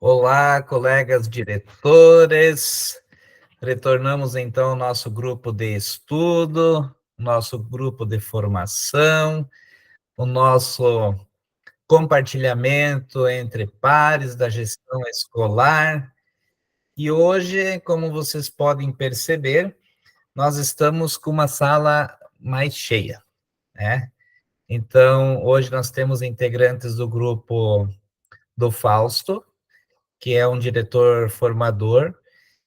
Olá, colegas diretores. Retornamos então ao nosso grupo de estudo, nosso grupo de formação, o nosso compartilhamento entre pares da gestão escolar. E hoje, como vocês podem perceber, nós estamos com uma sala mais cheia, né? Então, hoje nós temos integrantes do grupo do Fausto, que é um diretor formador,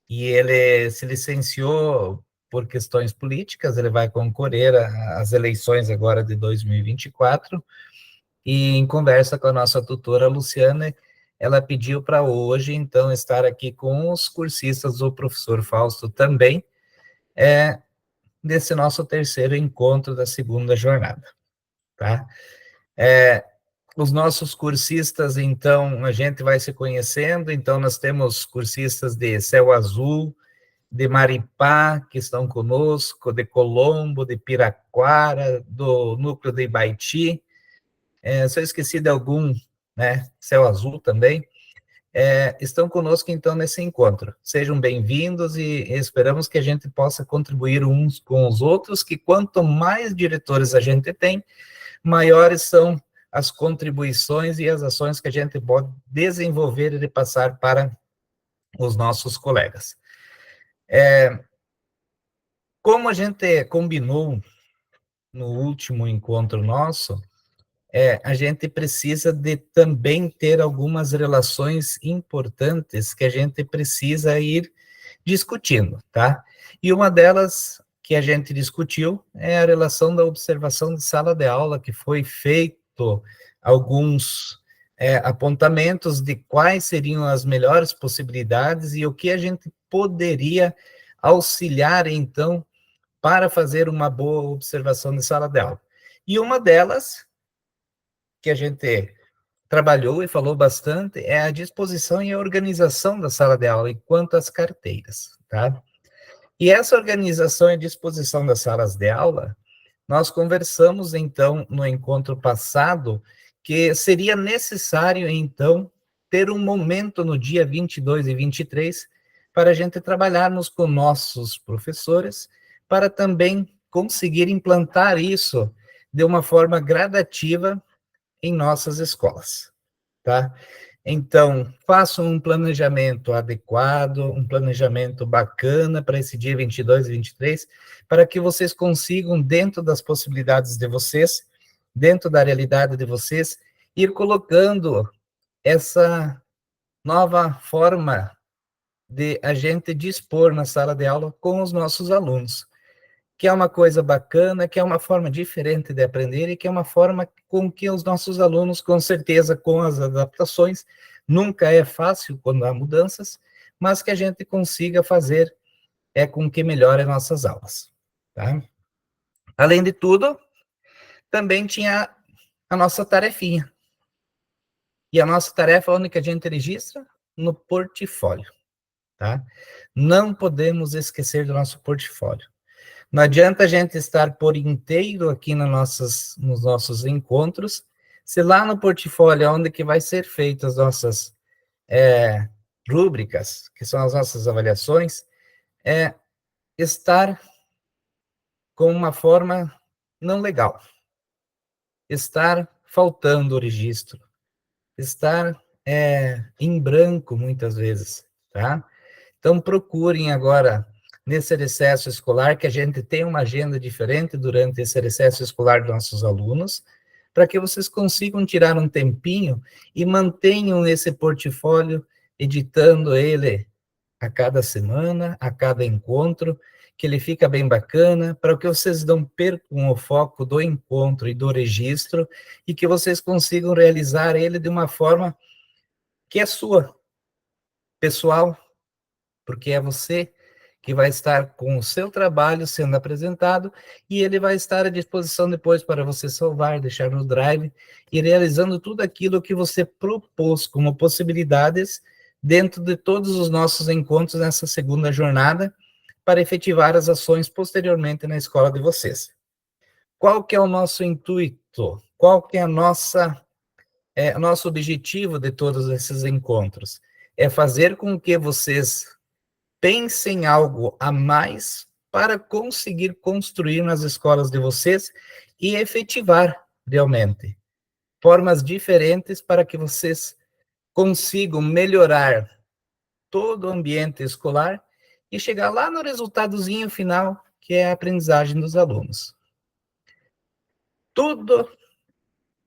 e ele se licenciou por questões políticas, ele vai concorrer às eleições agora de 2024, e em conversa com a nossa tutora Luciana, ela pediu para hoje, então, estar aqui com os cursistas do professor Fausto também, nesse nosso terceiro encontro da segunda jornada, tá? Os nossos cursistas, então, a gente vai se conhecendo, então nós temos cursistas de Céu Azul, de Maripá, que estão conosco, de Colombo, de Piraquara, do núcleo de Ibaiti, se eu esqueci de algum, né, Céu Azul também, estão conosco, então, nesse encontro. Sejam bem-vindos e esperamos que a gente possa contribuir uns com os outros, que quanto mais diretores a gente tem, maiores são as contribuições e as ações que a gente pode desenvolver e passar para os nossos colegas. Como a gente combinou no último encontro nosso, a gente precisa de também ter algumas relações importantes que a gente precisa ir discutindo, tá? E uma delas que a gente discutiu é a relação da observação de sala de aula, que foi feito alguns apontamentos de quais seriam as melhores possibilidades e o que a gente poderia auxiliar, então, para fazer uma boa observação de sala de aula. E uma delas, que a gente trabalhou e falou bastante, é a disposição e a organização da sala de aula, enquanto as carteiras, tá? E essa organização e disposição das salas de aula, nós conversamos, então, no encontro passado, que seria necessário, então, ter um momento no dia 22 e 23 para a gente trabalharmos com nossos professores, para também conseguir implantar isso de uma forma gradativa em nossas escolas, tá? Então, façam um planejamento adequado, um planejamento bacana para esse dia 22 e 23, para que vocês consigam, dentro das possibilidades de vocês, dentro da realidade de vocês, ir colocando essa nova forma de a gente dispor na sala de aula com os nossos alunos, que é uma coisa bacana, que é uma forma diferente de aprender e que é uma forma com que os nossos alunos, com certeza, com as adaptações, nunca é fácil quando há mudanças, mas que a gente consiga fazer com que melhore nossas aulas, tá? Além de tudo, também tinha a nossa tarefinha. E a nossa tarefa, onde que a gente registra? No portfólio, tá? Não podemos esquecer do nosso portfólio. Não adianta a gente estar por inteiro aqui nos nossos encontros, se lá no portfólio, onde que vai ser feitas as nossas rúbricas, que são as nossas avaliações, estar com uma forma não legal, estar faltando o registro, estar em branco muitas vezes, tá? Então procurem agora, nesse recesso escolar, que a gente tenha uma agenda diferente durante esse recesso escolar dos nossos alunos, para que vocês consigam tirar um tempinho e mantenham esse portfólio, editando ele a cada semana, a cada encontro, que ele fica bem bacana, para que vocês não percam o foco do encontro e do registro, e que vocês consigam realizar ele de uma forma que é sua, pessoal, porque é você que vai estar com o seu trabalho sendo apresentado e ele vai estar à disposição depois para você salvar, deixar no Drive e realizando tudo aquilo que você propôs como possibilidades dentro de todos os nossos encontros nessa segunda jornada para efetivar as ações posteriormente na escola de vocês. Qual que é o nosso intuito? Qual que é nosso objetivo de todos esses encontros? é fazer com que vocês pensem algo a mais para conseguir construir nas escolas de vocês e efetivar realmente formas diferentes para que vocês consigam melhorar todo o ambiente escolar e chegar lá no resultadozinho final, que é a aprendizagem dos alunos. Tudo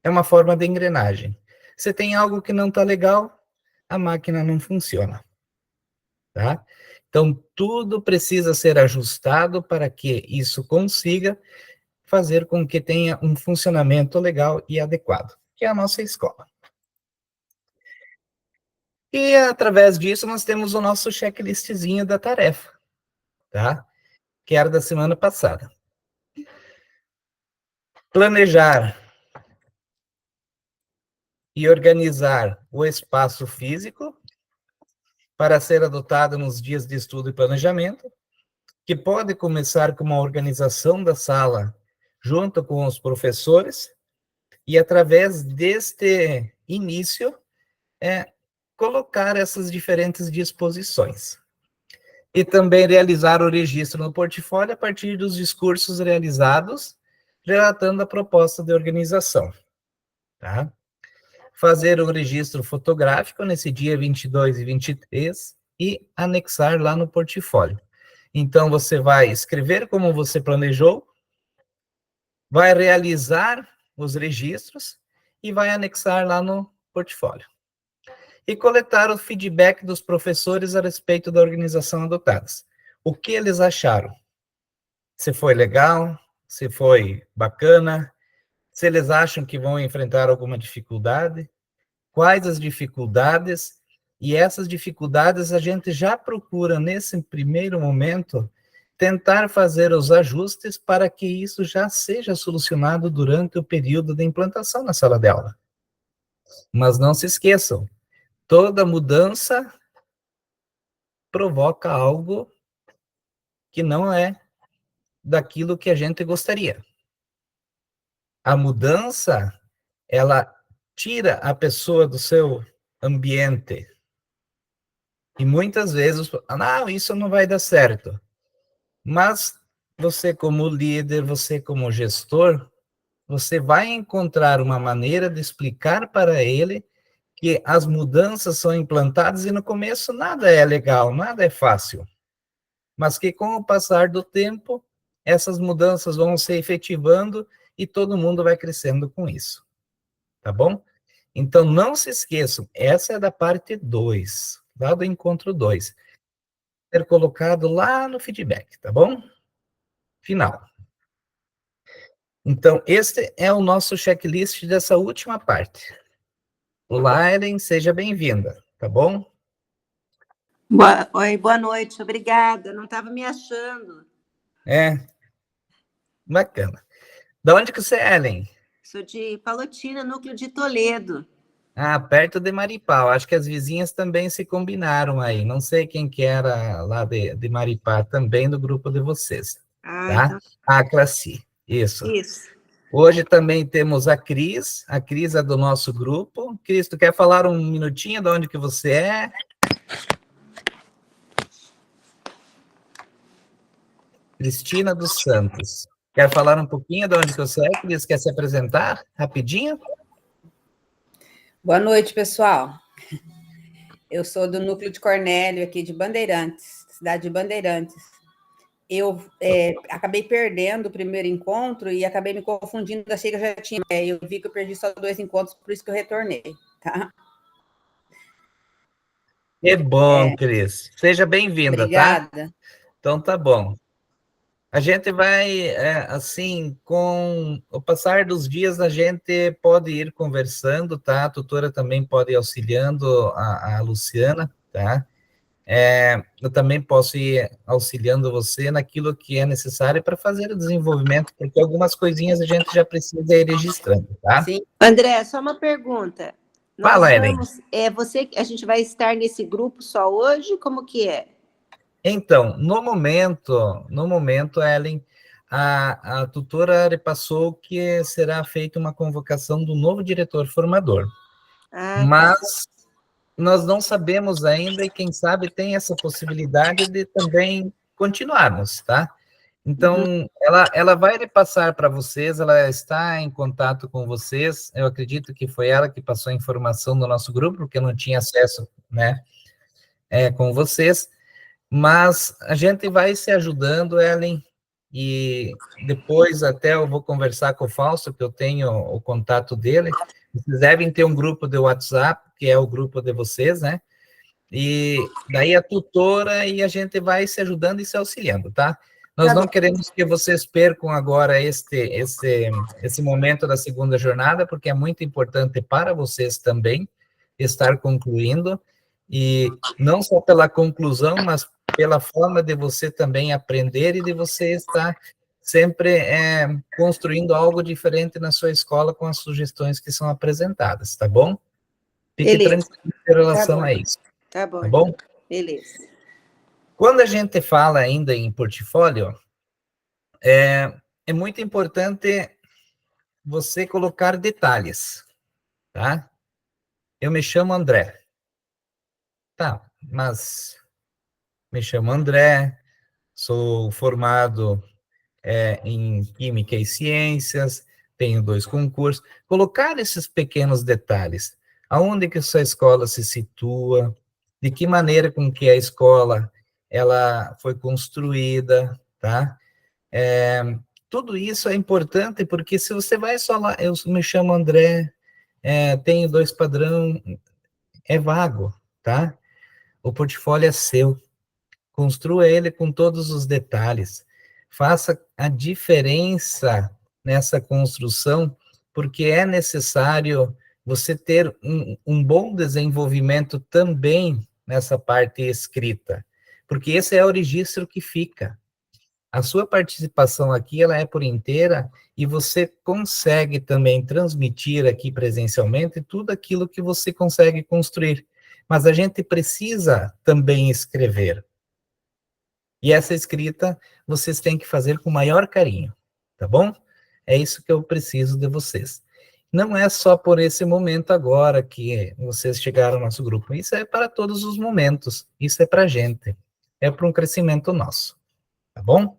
é uma forma de engrenagem. Você tem algo que não está legal, a máquina não funciona, tá? Então, tudo precisa ser ajustado para que isso consiga fazer com que tenha um funcionamento legal e adequado, que é a nossa escola. E, através disso, nós temos o nosso checklistzinho da tarefa, tá? Que era da semana passada. Planejar e organizar o espaço físico para ser adotado nos dias de estudo e planejamento, que pode começar com uma organização da sala junto com os professores, e através deste início, colocar essas diferentes disposições. E também realizar o registro no portfólio a partir dos discursos realizados, relatando a proposta de organização, tá? Fazer um registro fotográfico nesse dia 22 e 23 e anexar lá no portfólio. Então, você vai escrever como você planejou, vai realizar os registros e vai anexar lá no portfólio. E coletar o feedback dos professores a respeito da organização adotada. O que eles acharam? Se foi legal, se foi bacana, se eles acham que vão enfrentar alguma dificuldade, quais as dificuldades, e essas dificuldades a gente já procura, nesse primeiro momento, tentar fazer os ajustes para que isso já seja solucionado durante o período de implantação na sala de aula. Mas não se esqueçam, toda mudança provoca algo que não é daquilo que a gente gostaria. A mudança, ela tira a pessoa do seu ambiente. E muitas vezes, não, isso não vai dar certo. Mas você como líder, você como gestor, você vai encontrar uma maneira de explicar para ele que as mudanças são implantadas e no começo nada é legal, nada é fácil. Mas que com o passar do tempo, essas mudanças vão se efetivando e todo mundo vai crescendo com isso. Tá bom? Então, não se esqueçam, essa é da parte 2, lá do encontro 2. Ser colocado lá no feedback, tá bom? Final. Então, este é o nosso checklist dessa última parte. Olá, Ellen, seja bem-vinda, tá bom? Oi, boa noite, obrigada. Não estava me achando. Bacana. Da onde que você é, Ellen? Sou de Palotina, núcleo de Toledo. Perto de Maripá. Acho que as vizinhas também se combinaram aí. Não sei quem que era lá de Maripá, também do grupo de vocês. Tá? Então... A Classi. Isso. Isso. Hoje também temos a Cris é do nosso grupo. Cris, tu quer falar um minutinho de onde que você é? Cristina dos Santos. Quer falar um pouquinho de onde que você é, Cris? Quer se apresentar rapidinho? Boa noite, pessoal. Eu sou do núcleo de Cornélio, aqui de Bandeirantes, cidade de Bandeirantes. Eu acabei perdendo o primeiro encontro e acabei me confundindo, achei que eu já tinha. Eu vi que eu perdi só 2 encontros, por isso que eu retornei, tá? Que bom, Cris. Seja bem-vinda, tá? Obrigada. Então tá bom. A gente vai, assim, com o passar dos dias, a gente pode ir conversando, tá? A tutora também pode ir auxiliando a Luciana, tá? Eu também posso ir auxiliando você naquilo que é necessário para fazer o desenvolvimento, porque algumas coisinhas a gente já precisa ir registrando, tá? Sim. André, só uma pergunta. Fala, Ellen. A gente vai estar nesse grupo só hoje? Como que é? Então, no momento, Ellen, a tutora repassou que será feita uma convocação do novo diretor formador. Mas nós não sabemos ainda, e quem sabe tem essa possibilidade de também continuarmos, tá? Então, ela vai repassar para vocês, ela está em contato com vocês, eu acredito que foi ela que passou a informação do nosso grupo, porque eu não tinha acesso, né, com vocês, mas a gente vai se ajudando, Ellen, e depois até eu vou conversar com o Fausto, que eu tenho o contato dele, vocês devem ter um grupo de WhatsApp, que é o grupo de vocês, né, e daí a tutora e a gente vai se ajudando e se auxiliando, tá? Nós não queremos que vocês percam agora esse momento da segunda jornada, porque é muito importante para vocês também estar concluindo, e não só pela conclusão, mas pela forma de você também aprender e de você estar sempre construindo algo diferente na sua escola com as sugestões que são apresentadas, tá bom? Fique Beleza. tranquilo em relação a isso. Tá bom. Tá bom? Beleza. Quando a gente fala ainda em portfólio, é muito importante você colocar detalhes, tá? Eu me chamo André. Tá, mas me chamo André, sou formado em Química e Ciências, tenho 2 concursos. Colocar esses pequenos detalhes. Aonde que sua escola se situa, de que maneira com que a escola ela foi construída, tá? Tudo isso é importante, porque se você vai só lá, eu me chamo André, tenho 2 padrão, é vago, tá? O portfólio é seu. Construa ele com todos os detalhes. Faça a diferença nessa construção, porque é necessário você ter um bom desenvolvimento também nessa parte escrita, porque esse é o registro que fica. A sua participação aqui, ela é por inteira, e você consegue também transmitir aqui presencialmente tudo aquilo que você consegue construir. Mas a gente precisa também escrever. E essa escrita vocês têm que fazer com o maior carinho, tá bom? É isso que eu preciso de vocês. Não é só por esse momento agora que vocês chegaram ao nosso grupo. Isso é para todos os momentos. Isso é para a gente. É para um crescimento nosso, tá bom?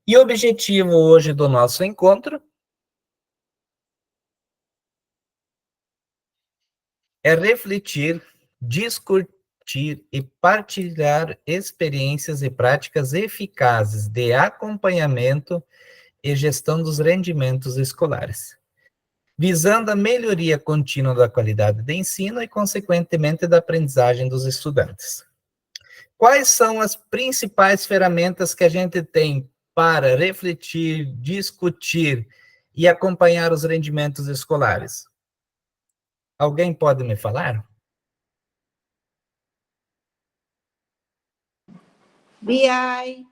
E o objetivo hoje do nosso encontro é refletir, discutir e partilhar experiências e práticas eficazes de acompanhamento e gestão dos rendimentos escolares, visando a melhoria contínua da qualidade de ensino e, consequentemente, da aprendizagem dos estudantes. Quais são as principais ferramentas que a gente tem para refletir, discutir e acompanhar os rendimentos escolares? Alguém pode me falar? BI,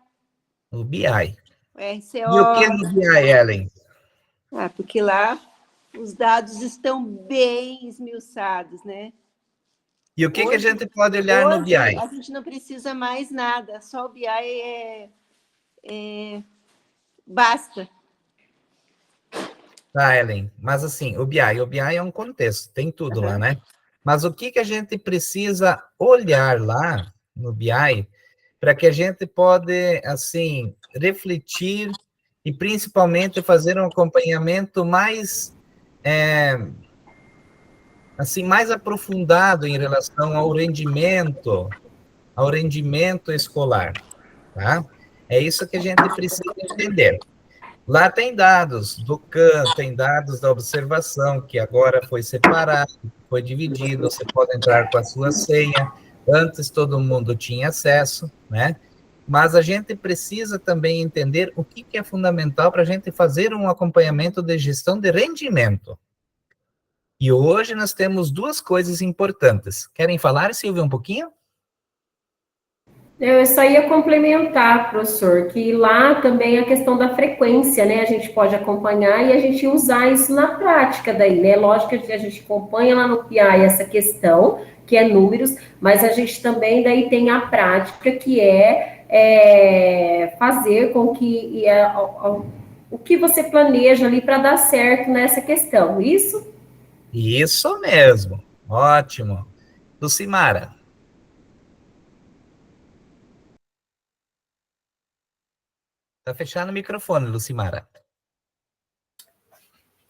O BI. RCO. E o que é no BI, Ellen? Porque lá os dados estão bem esmiuçados, né? E o que a gente pode olhar no BI? A gente não precisa mais nada, só o BI basta. Tá, Ellen, mas assim, o BI é um contexto, tem tudo lá, né? Mas o que a gente precisa olhar lá no BI para que a gente pode, assim, refletir e principalmente fazer um acompanhamento mais, assim, mais aprofundado em relação ao rendimento escolar, tá? É isso que a gente precisa entender. Lá tem dados do CAN, tem dados da observação, que agora foi separado, foi dividido, você pode entrar com a sua senha, antes todo mundo tinha acesso, né? Mas a gente precisa também entender o que é fundamental para a gente fazer um acompanhamento de gestão de rendimento. E hoje nós temos 2 coisas importantes. Querem falar, Silvia, um pouquinho? Eu só ia complementar, professor, que lá também a questão da frequência, né? A gente pode acompanhar e a gente usar isso na prática daí, né? Lógico que a gente acompanha lá no PI essa questão, que é números, mas a gente também daí tem a prática, que é fazer com que o que você planeja ali para dar certo nessa questão, isso? Isso mesmo, ótimo. Lucimara. Tá fechado o microfone, Lucimara.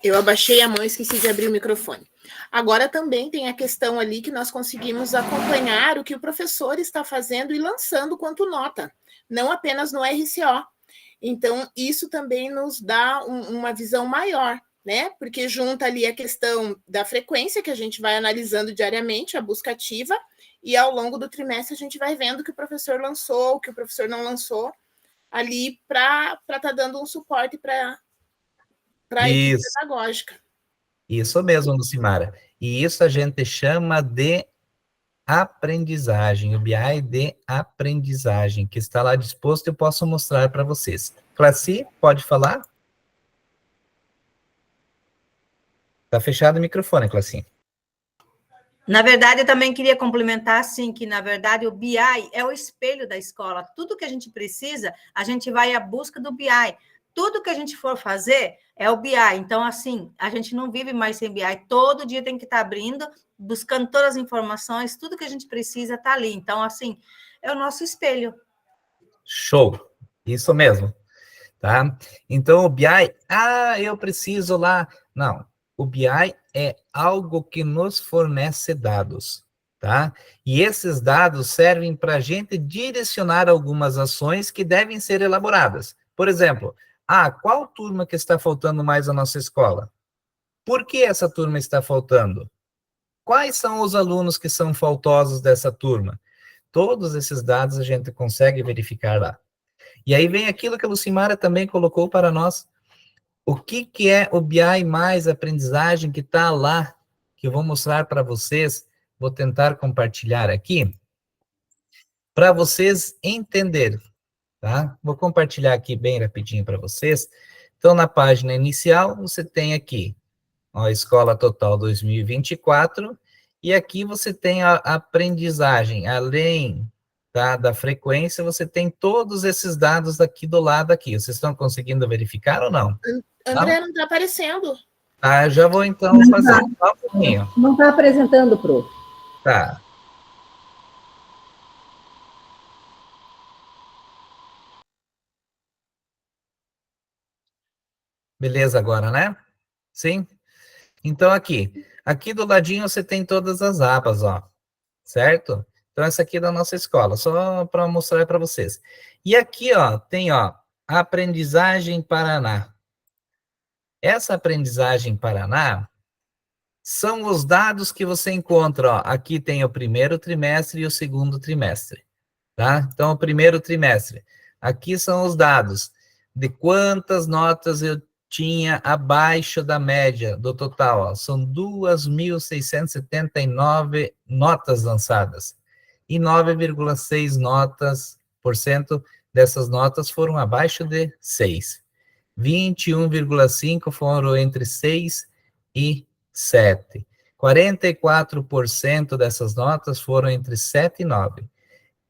Eu abaixei a mão e esqueci de abrir o microfone. Agora também tem a questão ali que nós conseguimos acompanhar o que o professor está fazendo e lançando quanto nota, não apenas no RCO. Então, isso também nos dá uma visão maior, né? Porque junta ali a questão da frequência, que a gente vai analisando diariamente, a busca ativa, e ao longo do trimestre a gente vai vendo o que o professor lançou, o que o professor não lançou, ali para estar dando um suporte para a equipe pedagógica. Isso mesmo, Lucimara. E isso a gente chama de aprendizagem, o BI de aprendizagem, que está lá disposto e eu posso mostrar para vocês. Classi, pode falar? Está fechado o microfone, Classi. Na verdade, eu também queria complementar, assim, que, na verdade, o BI é o espelho da escola. Tudo que a gente precisa, a gente vai à busca do BI. Tudo que a gente for fazer é o BI. Então, assim, a gente não vive mais sem BI. Todo dia tem que estar abrindo, buscando todas as informações, tudo que a gente precisa está ali. Então, assim, é o nosso espelho. Show! Isso mesmo. Tá? Então, o BI, eu preciso lá. Não, o BI é algo que nos fornece dados, tá? E esses dados servem para a gente direcionar algumas ações que devem ser elaboradas. Por exemplo, qual turma que está faltando mais na nossa escola? Por que essa turma está faltando? Quais são os alunos que são faltosos dessa turma? Todos esses dados a gente consegue verificar lá. E aí vem aquilo que a Lucimara também colocou para nós. O que é o BI mais aprendizagem que está lá, que eu vou mostrar para vocês, vou tentar compartilhar aqui, para vocês entenderem, tá? Vou compartilhar aqui bem rapidinho para vocês. Então, na página inicial, você tem aqui, ó, Escola Total 2024, e aqui você tem a aprendizagem, além da frequência, você tem todos esses dados aqui do lado aqui. Vocês estão conseguindo verificar ou não? André, não está aparecendo. Já vou então fazer só um pouquinho. Não está apresentando, Pro. Tá. Beleza agora, né? Sim? Então, aqui do ladinho você tem todas as abas, ó. Certo? Então, essa aqui é da nossa escola, só para mostrar para vocês. E aqui, ó, tem, ó, Aprendizagem Paraná. Essa Aprendizagem Paraná são os dados que você encontra, ó. Aqui tem o primeiro trimestre e o segundo trimestre, tá? Então, o primeiro trimestre. Aqui são os dados de quantas notas eu tinha abaixo da média do total, ó. São 2.679 notas lançadas. E 9,6% dessas notas foram abaixo de 6. 21,5% foram entre 6 e 7. 44% dessas notas foram entre 7 e 9.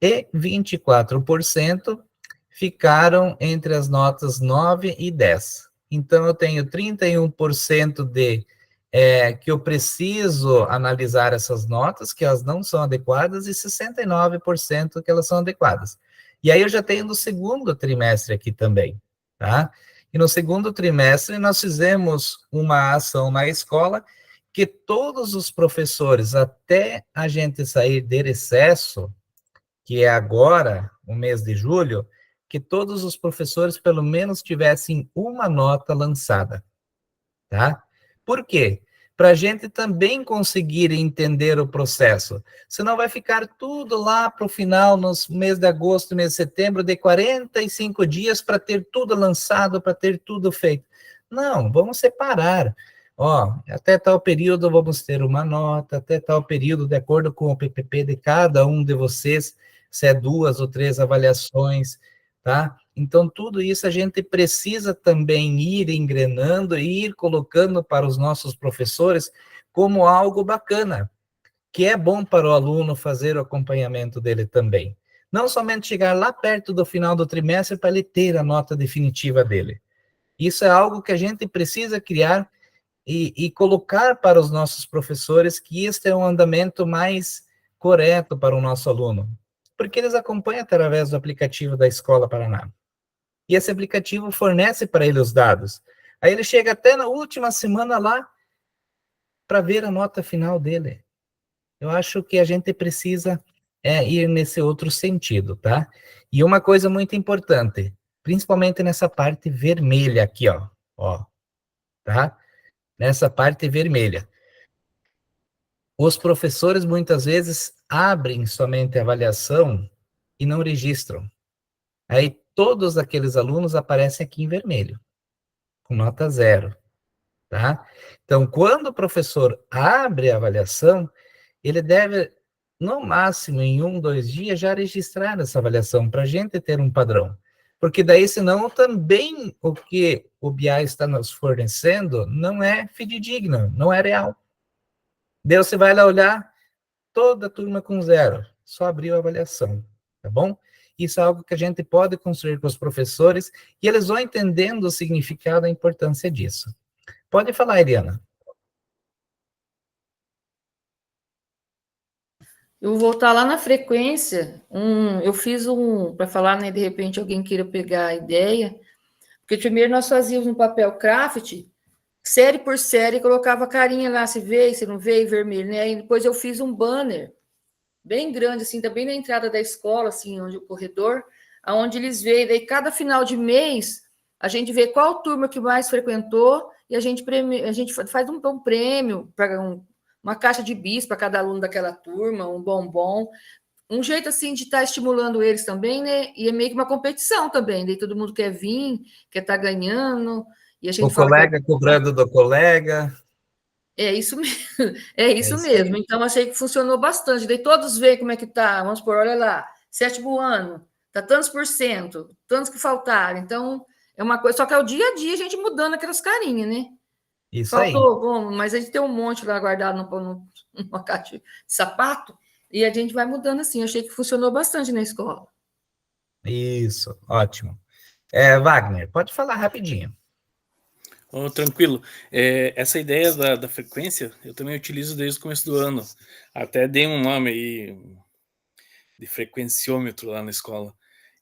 E 24% ficaram entre as notas 9 e 10. Então, eu tenho 31% que eu preciso analisar essas notas, que elas não são adequadas, e 69% que elas são adequadas. E aí eu já tenho no segundo trimestre aqui também, tá? E no segundo trimestre nós fizemos uma ação na escola que todos os professores, até a gente sair de recesso, que é agora, o mês de julho, que todos os professores pelo menos tivessem uma nota lançada, tá? Por quê? Para a gente também conseguir entender o processo. Senão vai ficar tudo lá para o final, nos meses de agosto, mês de setembro, de 45 dias para ter tudo lançado, para ter tudo feito. Não, vamos separar. Ó, até tal período vamos ter uma nota, até tal período, de acordo com o PPP de cada um de vocês, se é 2 ou 3 avaliações, tá? Então, tudo isso a gente precisa também ir engrenando e ir colocando para os nossos professores como algo bacana, que é bom para o aluno fazer o acompanhamento dele também. Não somente chegar lá perto do final do trimestre para ele ter a nota definitiva dele. Isso é algo que a gente precisa criar e colocar para os nossos professores que este é um andamento mais correto para o nosso aluno? Porque eles acompanham através do aplicativo da Escola Paraná. E esse aplicativo fornece para ele os dados. Aí ele chega até na última semana lá para ver a nota final dele. Eu acho que a gente precisa ir nesse outro sentido, tá? E uma coisa muito importante, principalmente nessa parte vermelha aqui, ó, tá? Nessa parte vermelha. Os professores muitas vezes abrem somente a avaliação e não registram. Aí todos aqueles alunos aparecem aqui em vermelho, com nota 0, tá? Então, quando o professor abre a avaliação, ele deve, no máximo, em 1, 2 dias, já registrar essa avaliação, para a gente ter um padrão. Porque daí, senão, também o que o BI está nos fornecendo não é fidedigno, não é real. Daí você vai lá olhar, toda a turma com 0, só abriu a avaliação, tá bom? Isso é algo que a gente pode construir com os professores, e eles vão entendendo o significado e a importância disso. Pode falar, Eliana. Eu vou voltar lá na frequência. Eu fiz para falar, né? De repente alguém queira pegar a ideia, porque primeiro nós fazíamos no papel craft, série por série, colocava a carinha lá, se veio, se não veio, vermelho, né? Aí depois eu fiz um banner bem grande, assim, também na entrada da escola, assim, onde o corredor, aonde eles veem, daí cada final de mês a gente vê qual turma que mais frequentou e a gente faz um prêmio para uma caixa de bis para cada aluno daquela turma, um bombom, um jeito assim de estar estimulando eles também, né? E é meio que uma competição também, daí todo mundo quer vir, quer estar ganhando, e a gente O colega cobrando do colega. É isso mesmo, é isso mesmo. Então, achei que funcionou bastante. Daí todos veem como é que tá. Vamos supor, olha lá, 7º ano, tá tantos por cento, tantos que faltaram. Então, é uma coisa, só que é o dia a dia a gente mudando aquelas carinhas, né? Isso Faltou, aí. bom, mas a gente tem um monte lá guardado numa caixa de sapato, e a gente vai mudando assim. Achei que funcionou bastante na escola. Isso, ótimo. Wagner, pode falar rapidinho. Oh, tranquilo. Essa ideia da frequência, eu também utilizo desde o começo do ano. Até dei um nome aí de frequenciômetro lá na escola.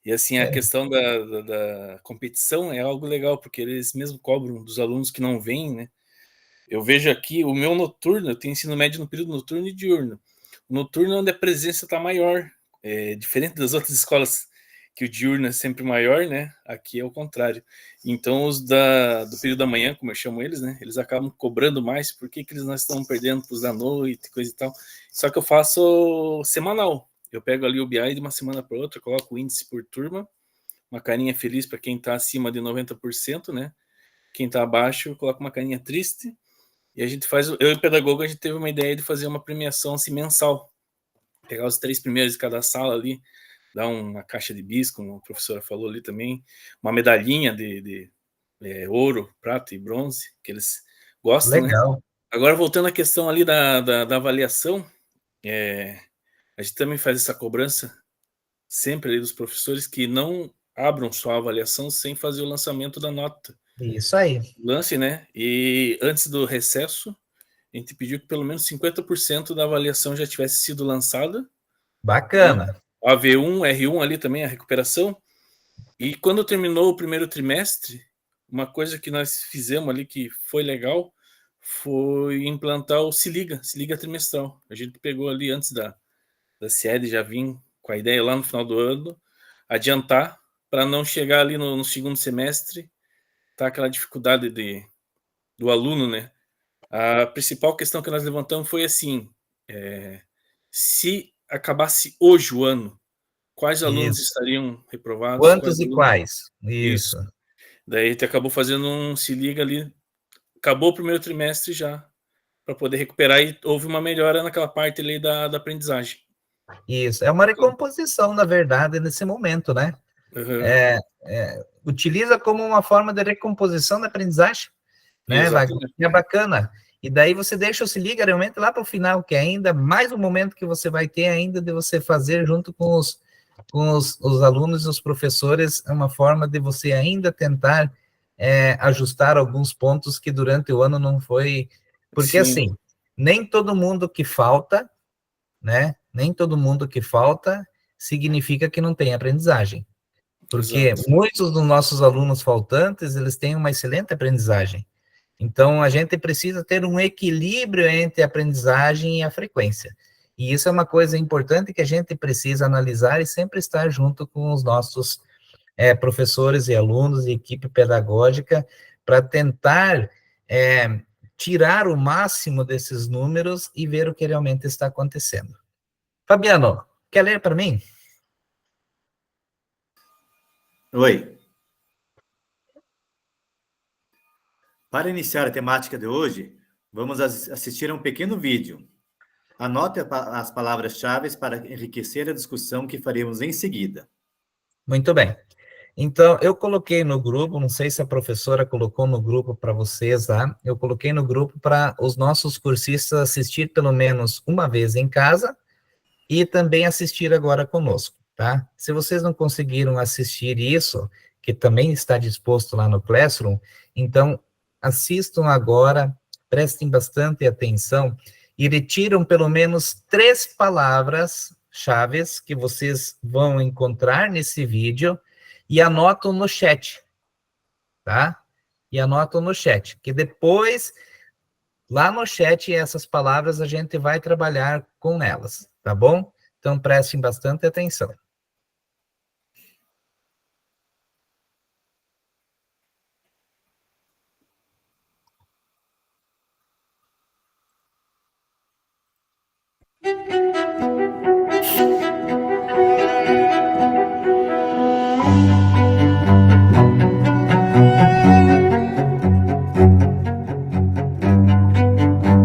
E assim, a questão da competição é algo legal, porque eles mesmo cobram dos alunos que não vêm, né? Eu vejo aqui o meu noturno, eu tenho ensino médio no período noturno e diurno. O noturno é onde a presença está maior, diferente das outras escolas que o diurno é sempre maior, né? Aqui é o contrário. Então, os do período da manhã, como eu chamo eles, né? Eles acabam cobrando mais, por que eles não estão perdendo para os da noite, coisa e tal. Só que eu faço semanal. Eu pego ali o BI de uma semana para outra, coloco o índice por turma, uma carinha feliz para quem está acima de 90%, né? Quem está abaixo, eu coloco uma carinha triste. E a gente faz, eu e o pedagogo, a gente teve uma ideia de fazer uma premiação assim, mensal. Pegar os 3 primeiros de cada sala ali, dar uma caixa de bis, como a professora falou ali também, uma medalhinha de ouro, prata e bronze, que eles gostam, Legal. né? Agora, voltando à questão ali da avaliação, a gente também faz essa cobrança sempre ali dos professores que não abram sua avaliação sem fazer o lançamento da nota. Isso aí. Lance, né? E antes do recesso, a gente pediu que pelo menos 50% da avaliação já tivesse sido lançada. Bacana. AV1, R1 ali também, a recuperação. E quando terminou o primeiro trimestre, uma coisa que nós fizemos ali que foi legal foi implantar o Se Liga trimestral. A gente pegou ali antes da CIED, já vim com a ideia lá no final do ano, adiantar para não chegar ali no segundo semestre, tá aquela dificuldade do aluno, né? A principal questão que nós levantamos foi assim, se acabasse hoje o ano, quais alunos estariam reprovados? Quantos e quais? Isso. Daí a gente acabou fazendo um se liga ali, acabou o primeiro trimestre já, para poder recuperar, e houve uma melhora naquela parte ali da aprendizagem. Isso, é uma recomposição, na verdade, nesse momento, né? Utiliza como uma forma de recomposição da aprendizagem, né, Wagner? É bacana. E daí você deixa o Se Liga realmente lá para o final, que é ainda mais um momento que você vai ter ainda de você fazer junto com os alunos e os professores, é uma forma de você ainda tentar ajustar alguns pontos que durante o ano não foi... Porque, assim, nem todo mundo que falta, né, Nem todo mundo que falta significa que não tem aprendizagem. Porque muitos dos nossos alunos faltantes, eles têm uma excelente aprendizagem. Então, a gente precisa ter um equilíbrio entre a aprendizagem e a frequência. E isso é uma coisa importante que a gente precisa analisar e sempre estar junto com os nossos professores e alunos e equipe pedagógica para tentar tirar o máximo desses números e ver o que realmente está acontecendo. Fabiano, quer ler para mim? Oi. Para iniciar a temática de hoje, vamos assistir a um pequeno vídeo. Anote as palavras-chave para enriquecer a discussão que faremos em seguida. Muito bem. Então, eu coloquei no grupo, não sei se a professora colocou no grupo para vocês, tá? Eu coloquei no grupo para os nossos cursistas assistir pelo menos uma vez em casa e também assistir agora conosco, tá? Se vocês não conseguiram assistir isso, que também está disposto lá no Classroom, então assistam agora, prestem bastante atenção e retiram pelo menos 3 palavras-chave que vocês vão encontrar nesse vídeo e anotam no chat, tá? E anotam no chat, que depois, lá no chat, essas palavras a gente vai trabalhar com elas, tá bom? Então, prestem bastante atenção.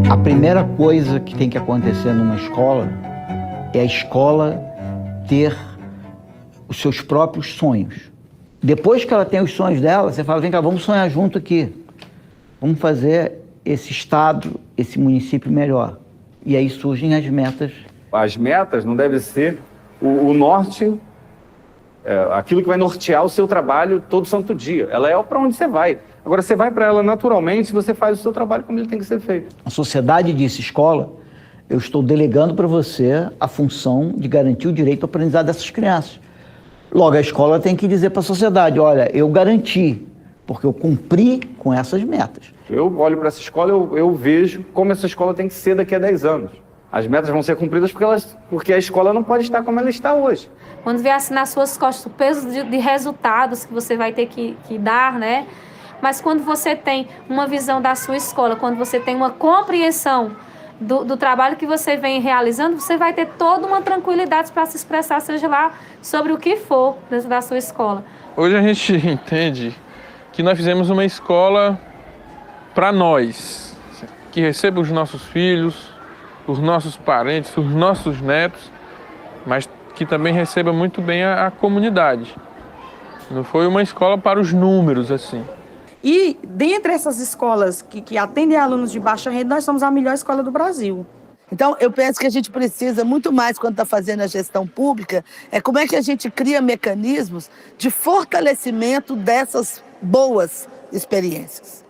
A primeira coisa que tem que acontecer numa escola é a escola ter os seus próprios sonhos. Depois que ela tem os sonhos dela, você fala, vem cá, vamos sonhar junto aqui. Vamos fazer esse estado, esse município melhor. E aí surgem as metas. As metas não devem ser o norte, aquilo que vai nortear o seu trabalho todo santo dia. Ela é para onde você vai. Agora, você vai para ela naturalmente, você faz o seu trabalho como ele tem que ser feito. A sociedade disse, escola, eu estou delegando para você a função de garantir o direito ao aprendizado dessas crianças. Logo, a escola tem que dizer para a sociedade, olha, eu garanti, porque eu cumpri com essas metas. Eu olho para essa escola, eu vejo como essa escola tem que ser daqui a 10 anos. As metas vão ser cumpridas porque a escola não pode estar como ela está hoje. Quando vier assim nas suas costas o peso de resultados que você vai ter que dar, né? Mas quando você tem uma visão da sua escola, quando você tem uma compreensão do trabalho que você vem realizando, você vai ter toda uma tranquilidade para se expressar, seja lá sobre o que for dentro da sua escola. Hoje a gente entende que nós fizemos uma escola para nós, que receba os nossos filhos, os nossos parentes, os nossos netos, mas que também receba muito bem a comunidade. Não foi uma escola para os números, assim. E, dentre essas escolas que atendem alunos de baixa renda, nós somos a melhor escola do Brasil. Então, eu penso que a gente precisa, muito mais quando está fazendo a gestão pública, como é que a gente cria mecanismos de fortalecimento dessas boas experiências.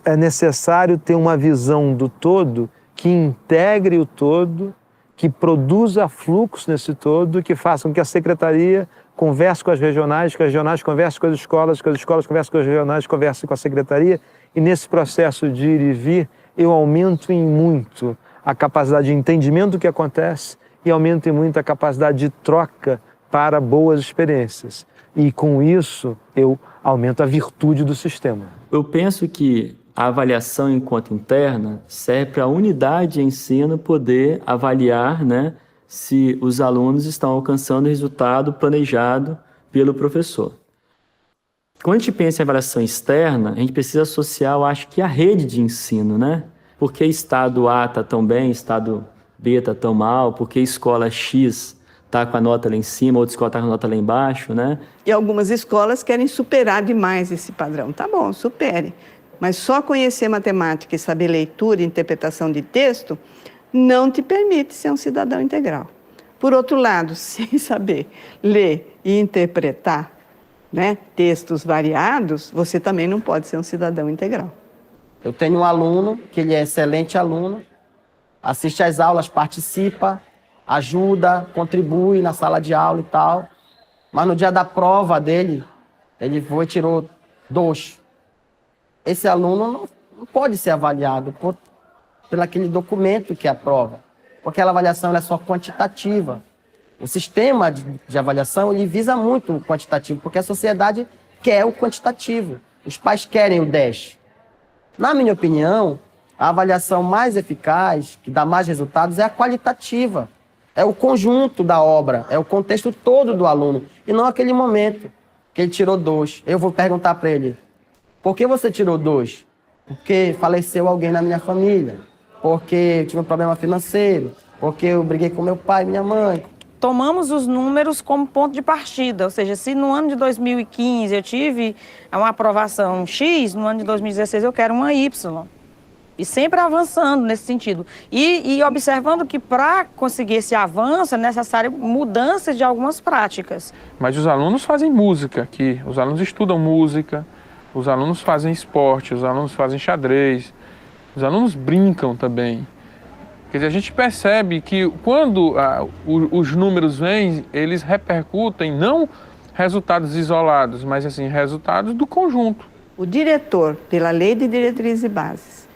É necessário ter uma visão do todo que integre o todo, que produza fluxo nesse todo, que faça com que a secretaria converse com as regionais conversem com as escolas conversem com as regionais, conversem com a secretaria, e nesse processo de ir e vir, eu aumento em muito a capacidade de entendimento do que acontece e aumento em muito a capacidade de troca para boas experiências. E com isso, eu aumento a virtude do sistema. Eu penso que a avaliação enquanto interna serve para a unidade de ensino poder avaliar, né, se os alunos estão alcançando o resultado planejado pelo professor. Quando a gente pensa em avaliação externa, a gente precisa associar, eu acho que a rede de ensino, né? Por que estado A está tão bem, estado B está tão mal, por que escola X está com a nota lá em cima, outra escola está com a nota lá embaixo, né? E algumas escolas querem superar demais esse padrão. Tá bom, supere. Mas só conhecer matemática e saber leitura e interpretação de texto não te permite ser um cidadão integral. Por outro lado, sem saber ler e interpretar, né, textos variados, você também não pode ser um cidadão integral. Eu tenho um aluno, que ele é excelente aluno, assiste às aulas, participa, ajuda, contribui na sala de aula e tal, mas no dia da prova dele, ele foi e tirou 2. Esse aluno não pode ser avaliado pelo aquele documento que é a prova, porque aquela avaliação ela é só quantitativa. O sistema de avaliação ele visa muito o quantitativo, porque a sociedade quer o quantitativo. Os pais querem o 10. Na minha opinião, a avaliação mais eficaz, que dá mais resultados, é a qualitativa. É o conjunto da obra, é o contexto todo do aluno, e não aquele momento que ele tirou 2. Eu vou perguntar para ele, por que você tirou 2? Porque faleceu alguém na minha família, porque eu tive um problema financeiro, porque eu briguei com meu pai e minha mãe. Tomamos os números como ponto de partida, ou seja, se no ano de 2015 eu tive uma aprovação X, no ano de 2016 eu quero uma Y. E sempre avançando nesse sentido. E observando que para conseguir esse avanço é necessário mudança de algumas práticas. Mas os alunos fazem música aqui, os alunos estudam música, os alunos fazem esporte, os alunos fazem xadrez, os alunos brincam também. Quer dizer, a gente percebe que quando os números vêm, eles repercutem não resultados isolados, mas assim, resultados do conjunto. O diretor, pela lei de diretrizes e bases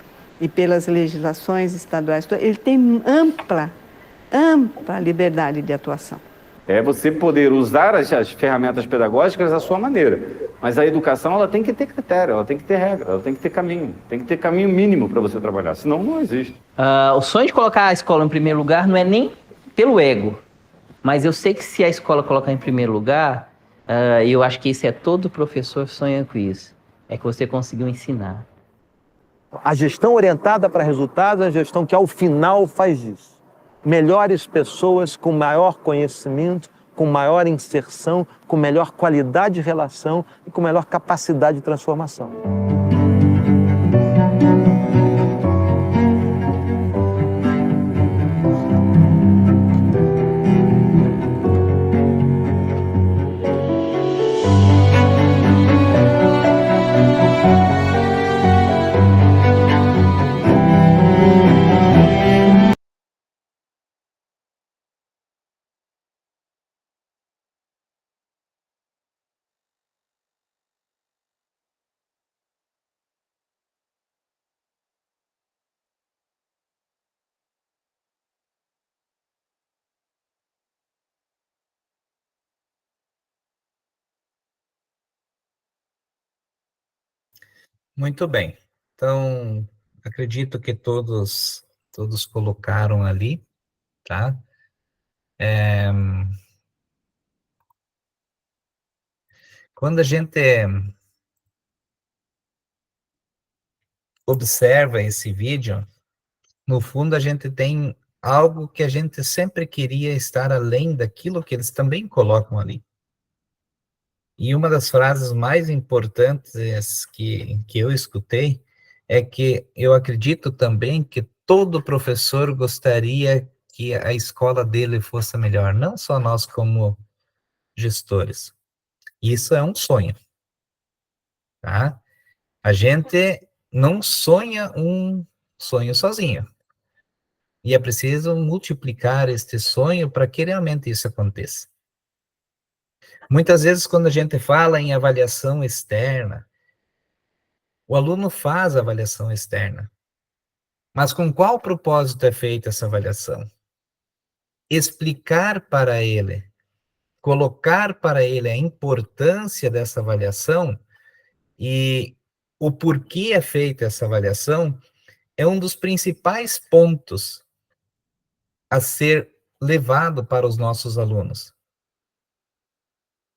e pelas legislações estaduais, ele tem ampla liberdade de atuação. É você poder usar as ferramentas pedagógicas da sua maneira. Mas a educação ela tem que ter critério, ela tem que ter regra, ela tem que ter caminho mínimo para você trabalhar, senão não existe. O sonho de colocar a escola em primeiro lugar não é nem pelo ego, mas eu sei que se a escola colocar em primeiro lugar, eu acho que isso é todo professor sonha com isso, é que você conseguiu ensinar. A gestão orientada para resultados é a gestão que, ao final, faz isso. Melhores pessoas com maior conhecimento, com maior inserção, com melhor qualidade de relação e com melhor capacidade de transformação. Muito bem. Então, acredito que todos colocaram ali, tá? Quando a gente observa esse vídeo, no fundo a gente tem algo que a gente sempre queria estar além daquilo que eles também colocam ali. E uma das frases mais importantes que eu escutei é que eu acredito também que todo professor gostaria que a escola dele fosse melhor, não só nós como gestores. Isso é um sonho, tá? A gente não sonha um sonho sozinho. E é preciso multiplicar este sonho para que realmente isso aconteça. Muitas vezes, quando a gente fala em avaliação externa, o aluno faz a avaliação externa. Mas com qual propósito é feita essa avaliação? Explicar para ele, colocar para ele a importância dessa avaliação e o porquê é feita essa avaliação é um dos principais pontos a ser levado para os nossos alunos.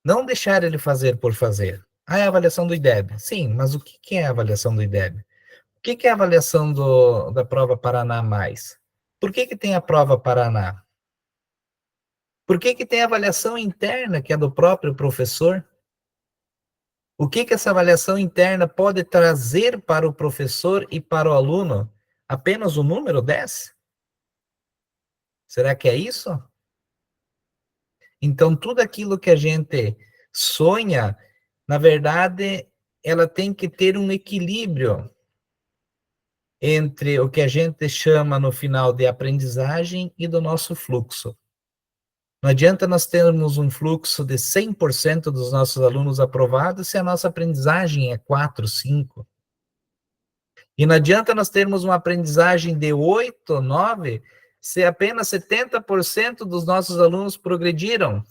Não deixar ele fazer por fazer. É a avaliação do IDEB. Sim, mas o que é a avaliação do IDEB? O que é a avaliação da prova Paraná+. Por que tem a prova Paraná? Por que tem a avaliação interna, que é do próprio professor? O que essa avaliação interna pode trazer para o professor e para o aluno? Apenas o número 10? Será que é isso? Então, tudo aquilo que a gente sonha, na verdade, ela tem que ter um equilíbrio entre o que a gente chama no final de aprendizagem e do nosso fluxo. Não adianta nós termos um fluxo de 100% dos nossos alunos aprovados se a nossa aprendizagem é 4, 5. E não adianta nós termos uma aprendizagem de 8, 9, se apenas 70% dos nossos alunos progrediram.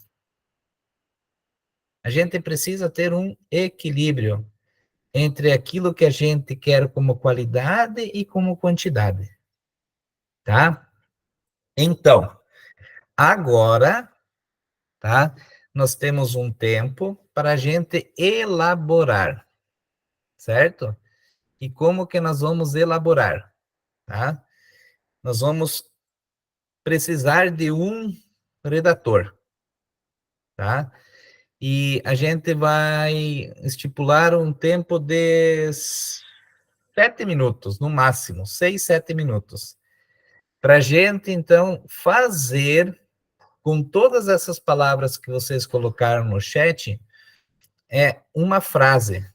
A gente precisa ter um equilíbrio entre aquilo que a gente quer como qualidade e como quantidade. Tá? Então, agora, tá? Nós temos um tempo para a gente elaborar, certo? E como que nós vamos elaborar, tá? Nós vamos precisar de um redator, tá? E a gente vai estipular um tempo de 7 minutos, no máximo, 6, 7 minutos. Para a gente, então, fazer com todas essas palavras que vocês colocaram no chat, uma frase,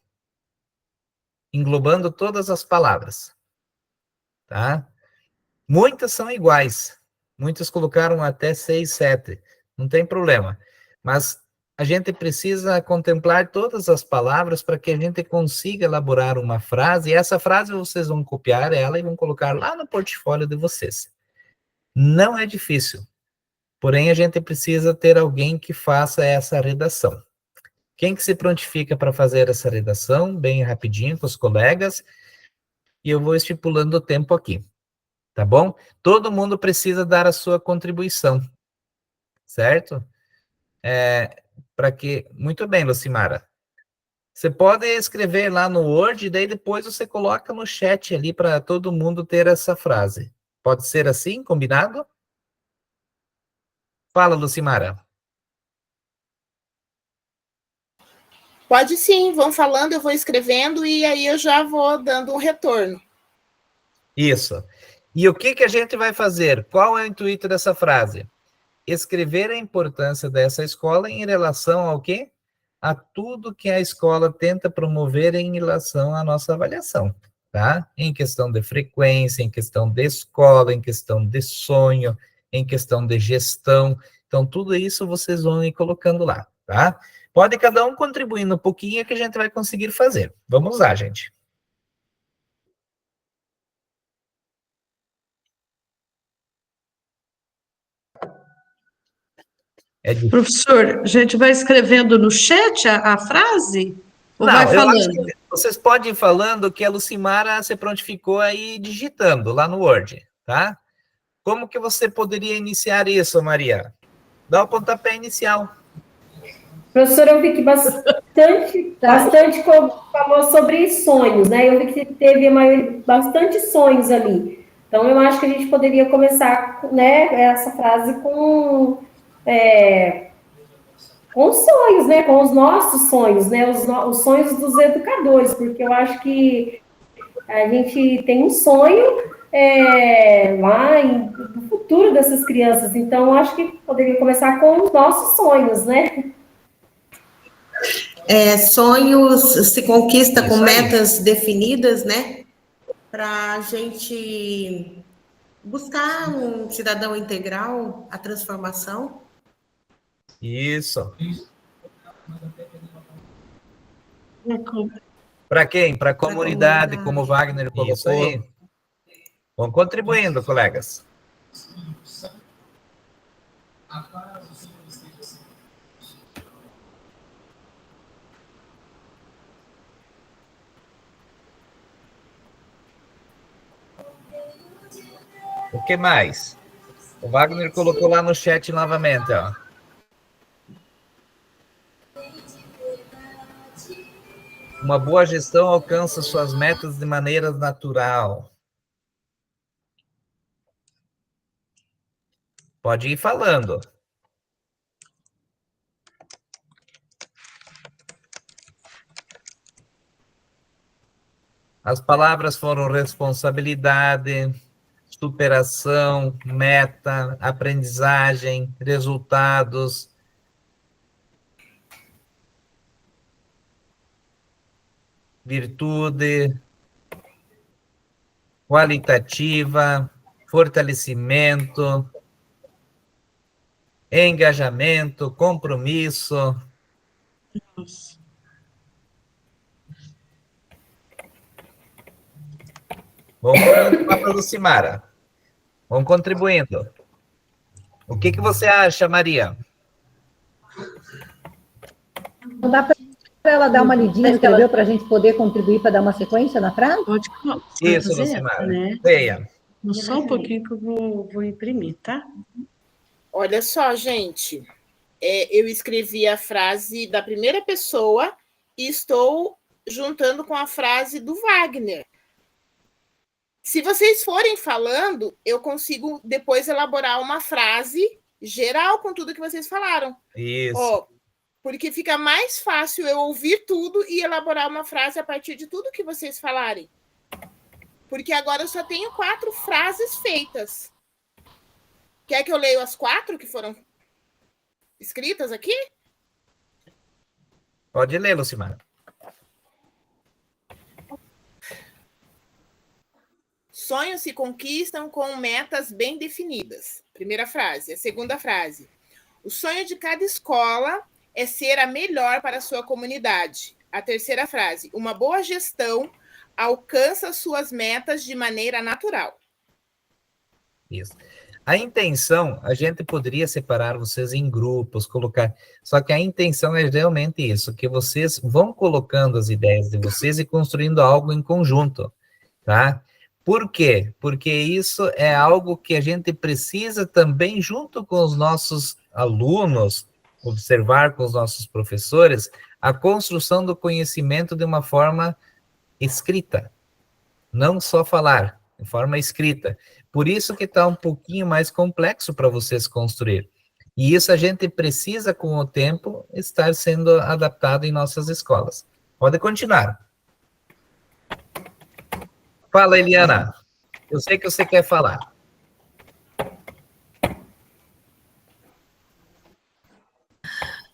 englobando todas as palavras, tá? Muitas são iguais, muitas colocaram até 6, 7, não tem problema, mas a gente precisa contemplar todas as palavras para que a gente consiga elaborar uma frase, e essa frase vocês vão copiar ela e vão colocar lá no portfólio de vocês. Não é difícil, porém a gente precisa ter alguém que faça essa redação. Quem que se prontifica para fazer essa redação, bem rapidinho, com os colegas, e eu vou estipulando o tempo aqui, tá bom? Todo mundo precisa dar a sua contribuição, certo? Para que... Muito bem, Lucimara. Você pode escrever lá no Word, e daí depois você coloca no chat ali para todo mundo ter essa frase. Pode ser assim, combinado? Fala, Lucimara. Pode sim, vão falando, eu vou escrevendo e aí eu já vou dando um retorno. Isso. E o que a gente vai fazer? Qual é o intuito dessa frase? Escrever a importância dessa escola em relação ao quê? A tudo que a escola tenta promover em relação à nossa avaliação, tá? Em questão de frequência, em questão de escola, em questão de sonho, em questão de gestão. Então, tudo isso vocês vão ir colocando lá, tá? Pode cada um contribuindo um pouquinho que a gente vai conseguir fazer. Vamos lá, gente. Professor, a gente vai escrevendo no chat a frase? Ou Não, vai eu falando? acho que vocês podem ir falando que a Lucimara se prontificou aí digitando lá no Word, tá? Como que você poderia iniciar isso, Maria? Dá o pontapé inicial. Professora, eu vi que bastante falou sobre sonhos, né? Eu vi que teve bastante sonhos ali. Então, eu acho que a gente poderia começar, né, essa frase com sonhos, né? Com os nossos sonhos, né? Os sonhos dos educadores, porque eu acho que a gente tem um sonho lá no futuro dessas crianças. Então, eu acho que poderia começar com os nossos sonhos, né? Sonhos se conquista com metas definidas, né? Para a gente buscar um cidadão integral, a transformação. Isso. Para quem? Para a comunidade, como o Wagner colocou aí. Vão contribuindo, colegas. O que mais? O Wagner colocou lá no chat novamente, ó. Uma boa gestão alcança suas metas de maneira natural. Pode ir falando. As palavras foram responsabilidade, superação, meta, aprendizagem, resultados. Virtude, qualitativa, fortalecimento. engajamento, compromisso. Nossa. Vamos para a Lucimara. Vamos contribuindo. O que você acha, Maria? Não dá para ela dar uma lidinha, escreveu, para a gente poder contribuir para dar uma sequência na frase? Pode Isso, fazer Lucimara. essa, né? Leia. Só um pouquinho que eu vou imprimir, tá? Olha só, gente. Eu escrevi a frase da primeira pessoa e estou juntando com a frase do Wagner. Se vocês forem falando, eu consigo depois elaborar uma frase geral com tudo que vocês falaram. Isso. Porque fica mais fácil eu ouvir tudo e elaborar uma frase a partir de tudo que vocês falarem. Porque agora eu só tenho 4 frases feitas. Quer que eu leia as 4 que foram escritas aqui? Pode ler, Lucimara. Sonhos se conquistam com metas bem definidas. Primeira frase. A segunda frase. O sonho de cada escola é ser a melhor para a sua comunidade. A terceira frase. Uma boa gestão alcança suas metas de maneira natural. Isso. A intenção, a gente poderia separar vocês em grupos, colocar... Só que a intenção é realmente isso, que vocês vão colocando as ideias de vocês e construindo algo em conjunto, tá? Por quê? Porque isso é algo que a gente precisa também, junto com os nossos alunos, observar com os nossos professores, a construção do conhecimento de uma forma escrita. Não só falar, de forma escrita. Por isso que está um pouquinho mais complexo para vocês construir. E isso a gente precisa, com o tempo, estar sendo adaptado em nossas escolas. Pode continuar. Fala, Eliana. Eu sei que você quer falar.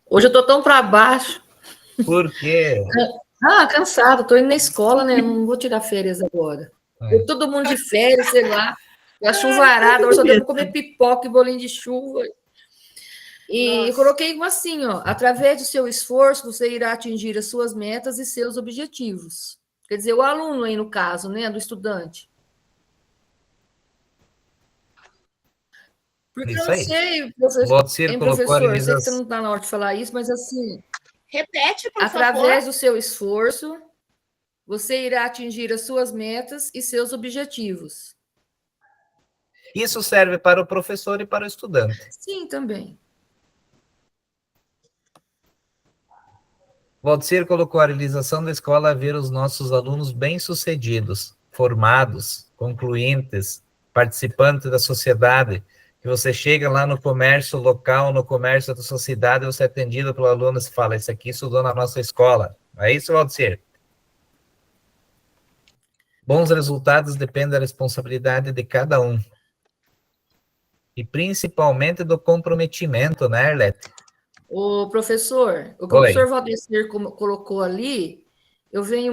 Hoje eu tô tão para baixo. Por quê? Cansado, tô indo na escola, né? Não vou tirar férias agora. Todo mundo de férias, sei lá. A chuvarada, hoje só devo comer pipoca e bolinho de chuva. E eu coloquei assim, ó. Através do seu esforço, você irá atingir as suas metas e seus objetivos. Quer dizer, o aluno aí, no caso, né? Do estudante. Porque Isso eu não aí. sei, Você colocou a professor, eu sei que você realização. não está na hora de falar isso, mas assim... Repete, por Através favor. do seu esforço, você irá atingir as suas metas e seus objetivos. Isso serve para o professor e para o estudante. Sim, também. Valdecir colocou a realização da escola a ver os nossos alunos bem-sucedidos, formados, concluintes, participantes da sociedade, que você chega lá no comércio local, no comércio da sua cidade, você é atendido pelo aluno e se fala, esse aqui estudou na nossa escola. É isso, Valdecir? Bons resultados dependem da responsabilidade de cada um. E principalmente do comprometimento, né, Arlete? O professor, o que o professor Valdecir colocou ali, eu venho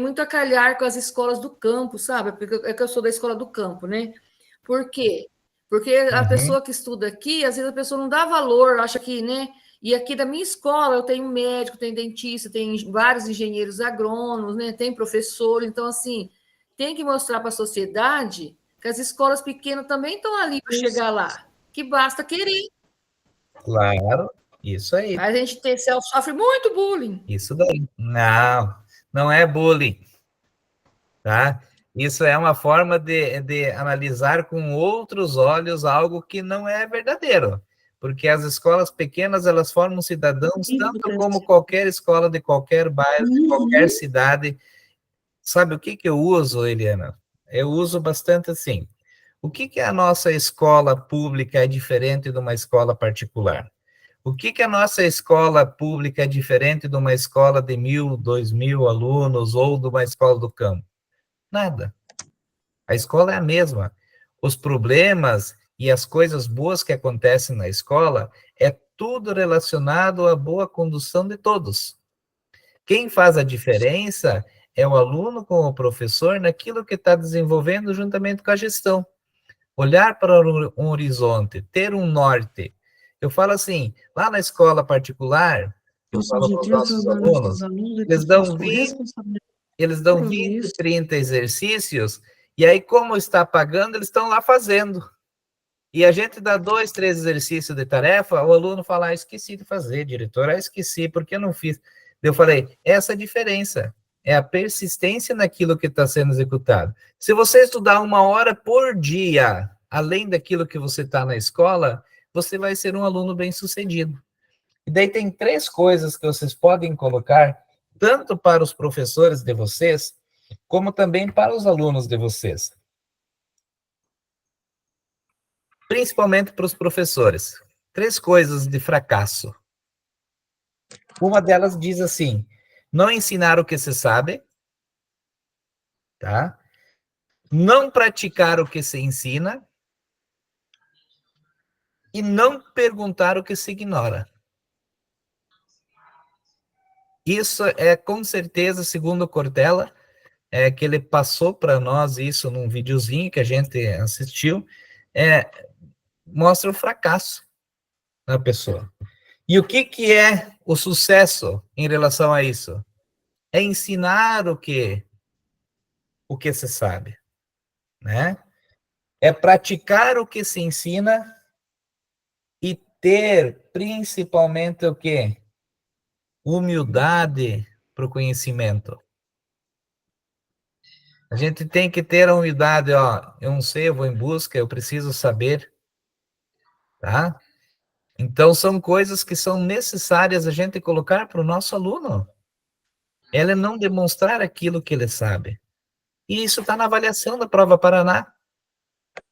muito a calhar com as escolas do campo, sabe? Porque é que eu sou da escola do campo, né? Por quê? Porque a pessoa que estuda aqui, às vezes a pessoa não dá valor, acha que, né? E aqui da minha escola eu tenho médico, tenho dentista, tem vários engenheiros agrônomos, né? Tem professor, então assim, tem que mostrar para a sociedade que as escolas pequenas também estão ali para chegar lá, que basta querer. Claro, isso aí. A gente sofre muito bullying. Isso daí. Não, não é bullying, tá? Isso é uma forma de analisar com outros olhos algo que não é verdadeiro, porque as escolas pequenas, elas formam cidadãos tanto como qualquer escola de qualquer bairro, de qualquer cidade. Sabe o que eu uso, Eliana? Eu uso bastante assim. O que a nossa escola pública é diferente de uma escola particular? O que a nossa escola pública é diferente de uma escola de 1.000, 2.000 alunos ou de uma escola do campo? Nada. A escola é a mesma. Os problemas e as coisas boas que acontecem na escola é tudo relacionado à boa condução de todos. Quem faz a diferença é o aluno com o professor naquilo que está desenvolvendo juntamente com a gestão. Olhar para um horizonte, ter um norte. Eu falo assim, lá na escola particular, eu falo para os nossos alunos, eles dão 20, 30 exercícios, e aí, como está pagando, eles estão lá fazendo. E a gente dá 2, 3 exercícios de tarefa, o aluno fala, esqueci de fazer, diretor, esqueci, por que eu não fiz? Eu falei, essa é a diferença, é a persistência naquilo que está sendo executado. Se você estudar 1 hora por dia, além daquilo que você está na escola, você vai ser um aluno bem-sucedido. E daí tem 3 coisas que vocês podem colocar, tanto para os professores de vocês, como também para os alunos de vocês. Principalmente para os professores. 3 coisas de fracasso. Uma delas diz assim, não ensinar o que se sabe, tá? Não praticar o que se ensina e não perguntar o que se ignora. Isso é, com certeza, segundo o Cortella, que ele passou para nós isso num videozinho que a gente assistiu, mostra o fracasso na pessoa. E o que é o sucesso em relação a isso? É ensinar o que se sabe, né? É praticar o que se ensina e ter, principalmente, o quê? Humildade para o conhecimento. A gente tem que ter a humildade, eu não sei, eu vou em busca, eu preciso saber, tá? Então, são coisas que são necessárias a gente colocar para o nosso aluno. Ele não demonstrar aquilo que ele sabe. E isso está na avaliação da Prova Paraná.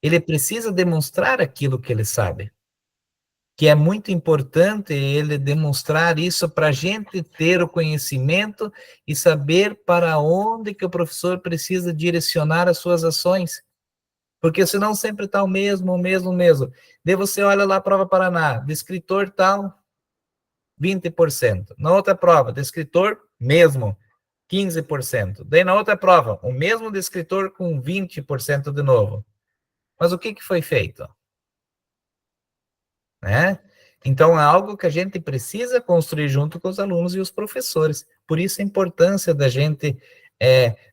Ele precisa demonstrar aquilo que ele sabe. Que é muito importante ele demonstrar isso para a gente ter o conhecimento e saber para onde que o professor precisa direcionar as suas ações. Porque senão sempre está o mesmo. Daí você olha lá a Prova Paraná, de escritor tal, 20%. Na outra prova, de escritor, mesmo, 15%. Daí na outra prova, o mesmo de escritor com 20% de novo. Mas o que foi feito? Né? Então, é algo que a gente precisa construir junto com os alunos e os professores. Por isso a importância da gente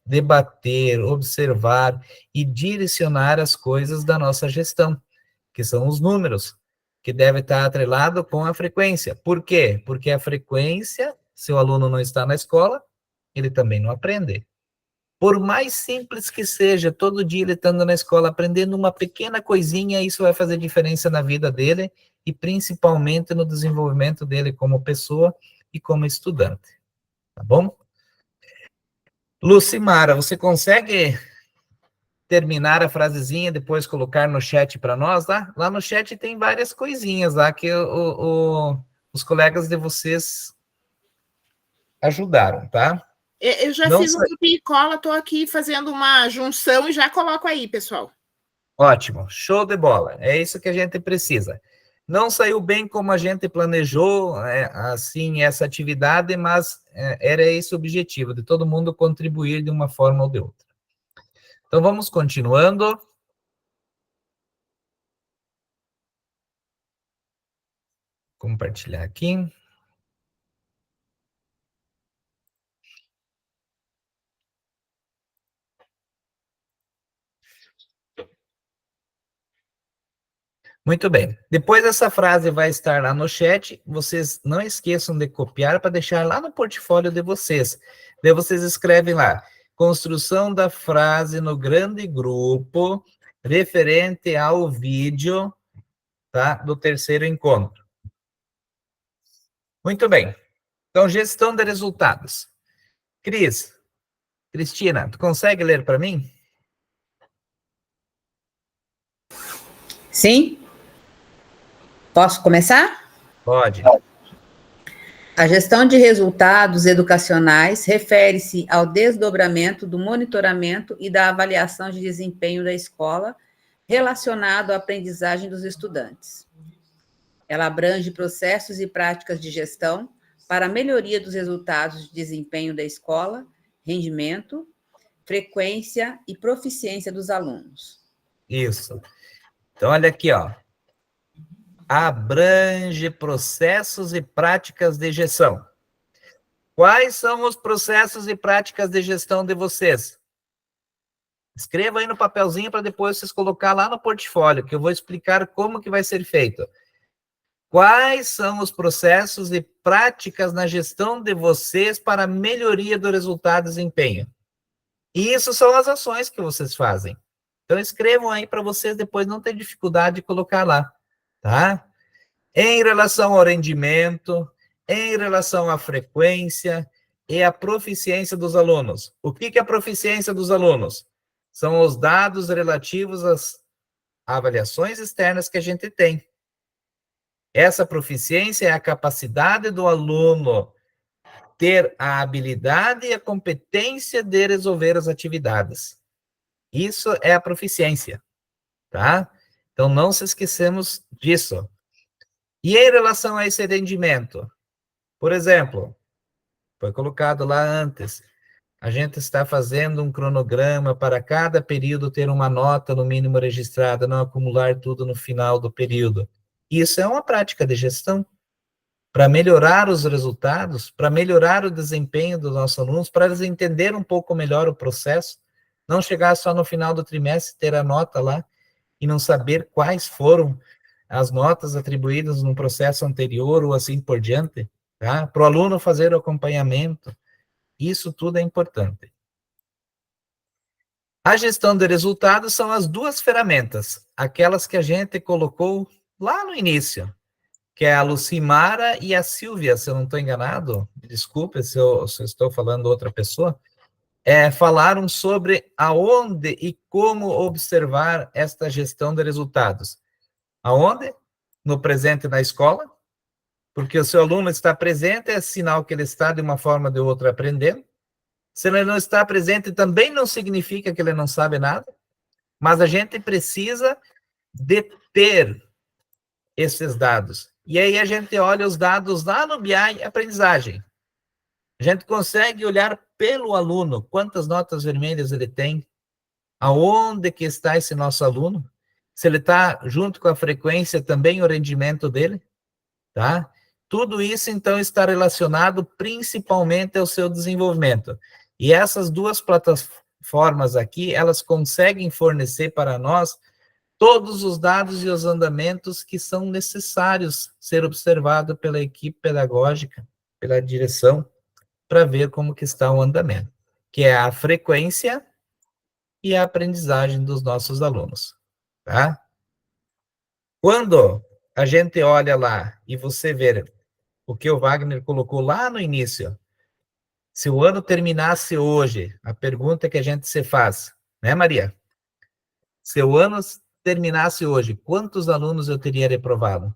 debater, observar e direcionar as coisas da nossa gestão, que são os números, que deve estar atrelado com a frequência. Por quê? Porque a frequência, se o aluno não está na escola, ele também não aprende. Por mais simples que seja, todo dia ele estando na escola, aprendendo uma pequena coisinha, isso vai fazer diferença na vida dele e principalmente no desenvolvimento dele como pessoa e como estudante. Tá bom? Lucimara, você consegue terminar a frasezinha e depois colocar no chat para nós, tá? Lá no chat tem várias coisinhas lá que os colegas de vocês ajudaram, tá? Eu já fiz um copia e cola, estou aqui fazendo uma junção e já coloco aí, pessoal. Ótimo, show de bola. É isso que a gente precisa. Não saiu bem como a gente planejou, assim, essa atividade, mas era esse o objetivo, de todo mundo contribuir de uma forma ou de outra. Então, vamos continuando. Compartilhar aqui. Muito bem. Depois essa frase vai estar lá no chat. Vocês não esqueçam de copiar para deixar lá no portfólio de vocês. Daí vocês escrevem lá, construção da frase no grande grupo, referente ao vídeo, tá, do terceiro encontro. Muito bem. Então, gestão de resultados. Cristina, tu consegue ler para mim? Sim. Posso começar? Pode. A gestão de resultados educacionais refere-se ao desdobramento do monitoramento e da avaliação de desempenho da escola relacionado à aprendizagem dos estudantes. Ela abrange processos e práticas de gestão para a melhoria dos resultados de desempenho da escola, rendimento, frequência e proficiência dos alunos. Isso. Então, olha aqui, ó. abrange processos e práticas de gestão. Quais são os processos e práticas de gestão de vocês? Escreva aí no papelzinho para depois vocês colocar lá no portfólio, que eu vou explicar como que vai ser feito. Quais são os processos e práticas na gestão de vocês para a melhoria do resultado e desempenho? E isso são as ações que vocês fazem. Então, escrevam aí para vocês depois não ter dificuldade de colocar lá, tá? Em relação ao rendimento, em relação à frequência e à proficiência dos alunos. O que é a proficiência dos alunos? São os dados relativos às avaliações externas que a gente tem. Essa proficiência é a capacidade do aluno ter a habilidade e a competência de resolver as atividades. Isso é a proficiência, tá? Então, não se esqueçamos disso. E em relação a esse rendimento? Por exemplo, foi colocado lá antes, a gente está fazendo um cronograma para cada período ter uma nota no mínimo registrada, não acumular tudo no final do período. Isso é uma prática de gestão para melhorar os resultados, para melhorar o desempenho dos nossos alunos, para eles entenderem um pouco melhor o processo, não chegar só no final do trimestre, ter a nota lá e não saber quais foram as notas atribuídas no processo anterior ou assim por diante, tá? Para o aluno fazer o acompanhamento, isso tudo é importante. A gestão de resultados são as duas ferramentas, aquelas que a gente colocou lá no início, que é a Lucimara e a Silvia, se eu não estou enganado, desculpe se eu estou falando outra pessoa, falaram sobre aonde e como observar esta gestão de resultados. Aonde? No presente na escola, porque o seu aluno está presente, é sinal que ele está de uma forma ou de outra aprendendo. Se ele não está presente, também não significa que ele não sabe nada, mas a gente precisa de ter esses dados. E aí a gente olha os dados lá no BI Aprendizagem. A gente consegue olhar pelo aluno, quantas notas vermelhas ele tem, aonde que está esse nosso aluno, se ele está junto com a frequência também o rendimento dele, tá? Tudo isso, então, está relacionado principalmente ao seu desenvolvimento. E essas duas plataformas aqui, elas conseguem fornecer para nós todos os dados e os andamentos que são necessários ser observados pela equipe pedagógica, pela direção, para ver como que está o andamento, que é a frequência e a aprendizagem dos nossos alunos, tá? Quando a gente olha lá e você vê o que o Wagner colocou lá no início, se o ano terminasse hoje, a pergunta que a gente se faz, né, Maria? Se o ano terminasse hoje, quantos alunos eu teria reprovado?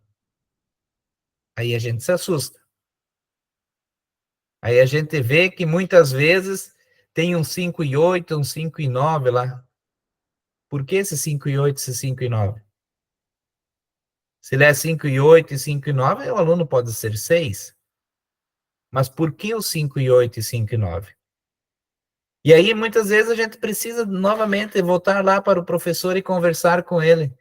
Aí a gente se assusta. Aí a gente vê que muitas vezes tem um 5,8, um 5,9 lá. Por que esse 5,8, esse 5,9? Se ele é 5,8 e 5,9, o aluno pode ser 6. Mas por que o 5,8 e 5,9? E aí, muitas vezes, a gente precisa novamente voltar lá para o professor e conversar com ele.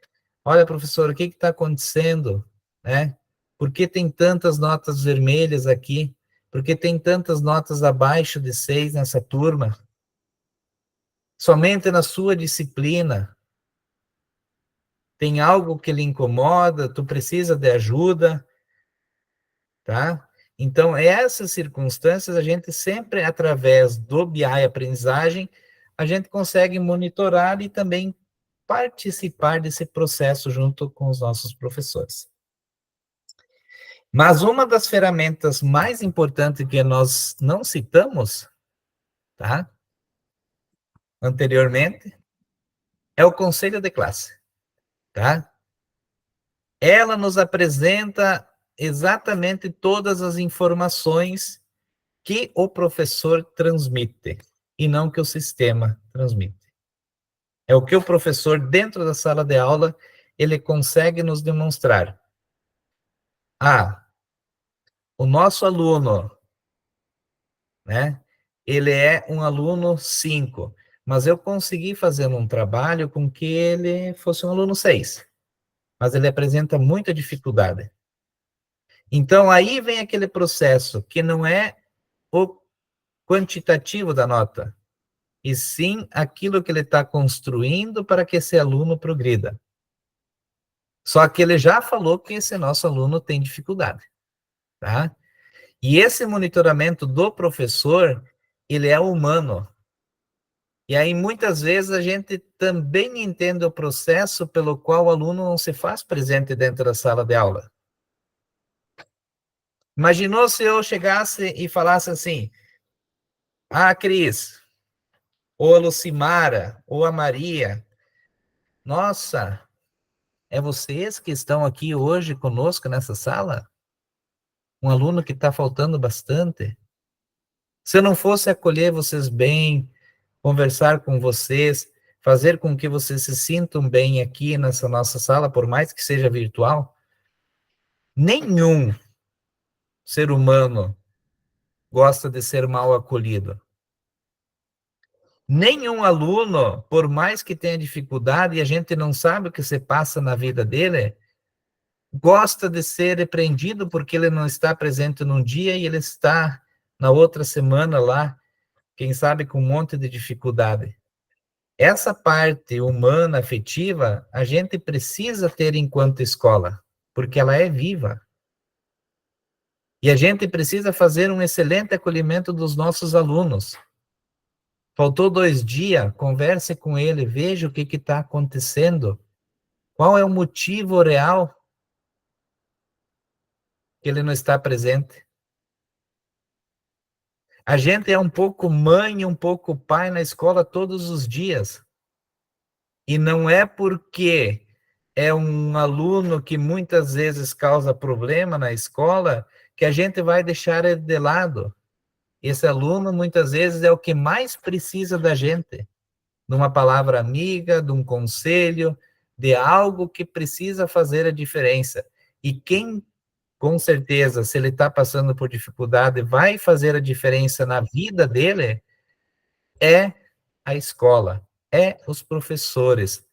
Olha, professor, o que está acontecendo? Né? Por que tem tantas notas vermelhas aqui? Por que tem tantas notas abaixo de 6 nessa turma? Somente na sua disciplina. Tem algo que lhe incomoda? Tu precisa de ajuda? Tá? Então, essas circunstâncias, a gente sempre, através do BI Aprendizagem, a gente consegue monitorar e também participar desse processo junto com os nossos professores. Mas uma das ferramentas mais importantes que nós não citamos, tá? Anteriormente, é o conselho de classe, tá? Ela nos apresenta exatamente todas as informações que o professor transmite, e não que o sistema transmite. É o que o professor, dentro da sala de aula, ele consegue nos demonstrar. O nosso aluno, né, ele é um aluno 5, mas eu consegui fazer um trabalho com que ele fosse um aluno 6. mas ele apresenta muita dificuldade. Então, aí vem aquele processo que não é o quantitativo da nota, e sim aquilo que ele está construindo para que esse aluno progrida. Só que ele já falou que esse nosso aluno tem dificuldade, tá? E esse monitoramento do professor, ele é humano. E aí, muitas vezes, a gente também entende o processo pelo qual o aluno não se faz presente dentro da sala de aula. Imaginou se eu chegasse e falasse assim, ah, Cris, ou a Lucimara, ou a Maria, nossa, é vocês que estão aqui hoje conosco nessa sala? Um aluno que está faltando bastante? Se eu não fosse acolher vocês bem, conversar com vocês, fazer com que vocês se sintam bem aqui nessa nossa sala, por mais que seja virtual, nenhum ser humano gosta de ser mal acolhido. Nenhum aluno, por mais que tenha dificuldade e a gente não sabe o que se passa na vida dele, gosta de ser repreendido porque ele não está presente num dia e ele está na outra semana lá, quem sabe com um monte de dificuldade. Essa parte humana, afetiva, a gente precisa ter enquanto escola, porque ela é viva. E a gente precisa fazer um excelente acolhimento dos nossos alunos. Faltou 2 dias, converse com ele, veja o que está acontecendo. Qual é o motivo real que ele não está presente? A gente é um pouco mãe, um pouco pai na escola todos os dias. E não é porque é um aluno que muitas vezes causa problema na escola que a gente vai deixar ele de lado. Esse aluno, muitas vezes, é o que mais precisa da gente. De uma palavra amiga, de um conselho, de algo que precisa fazer a diferença. E quem, com certeza, se ele está passando por dificuldade, vai fazer a diferença na vida dele, é a escola, é os professores,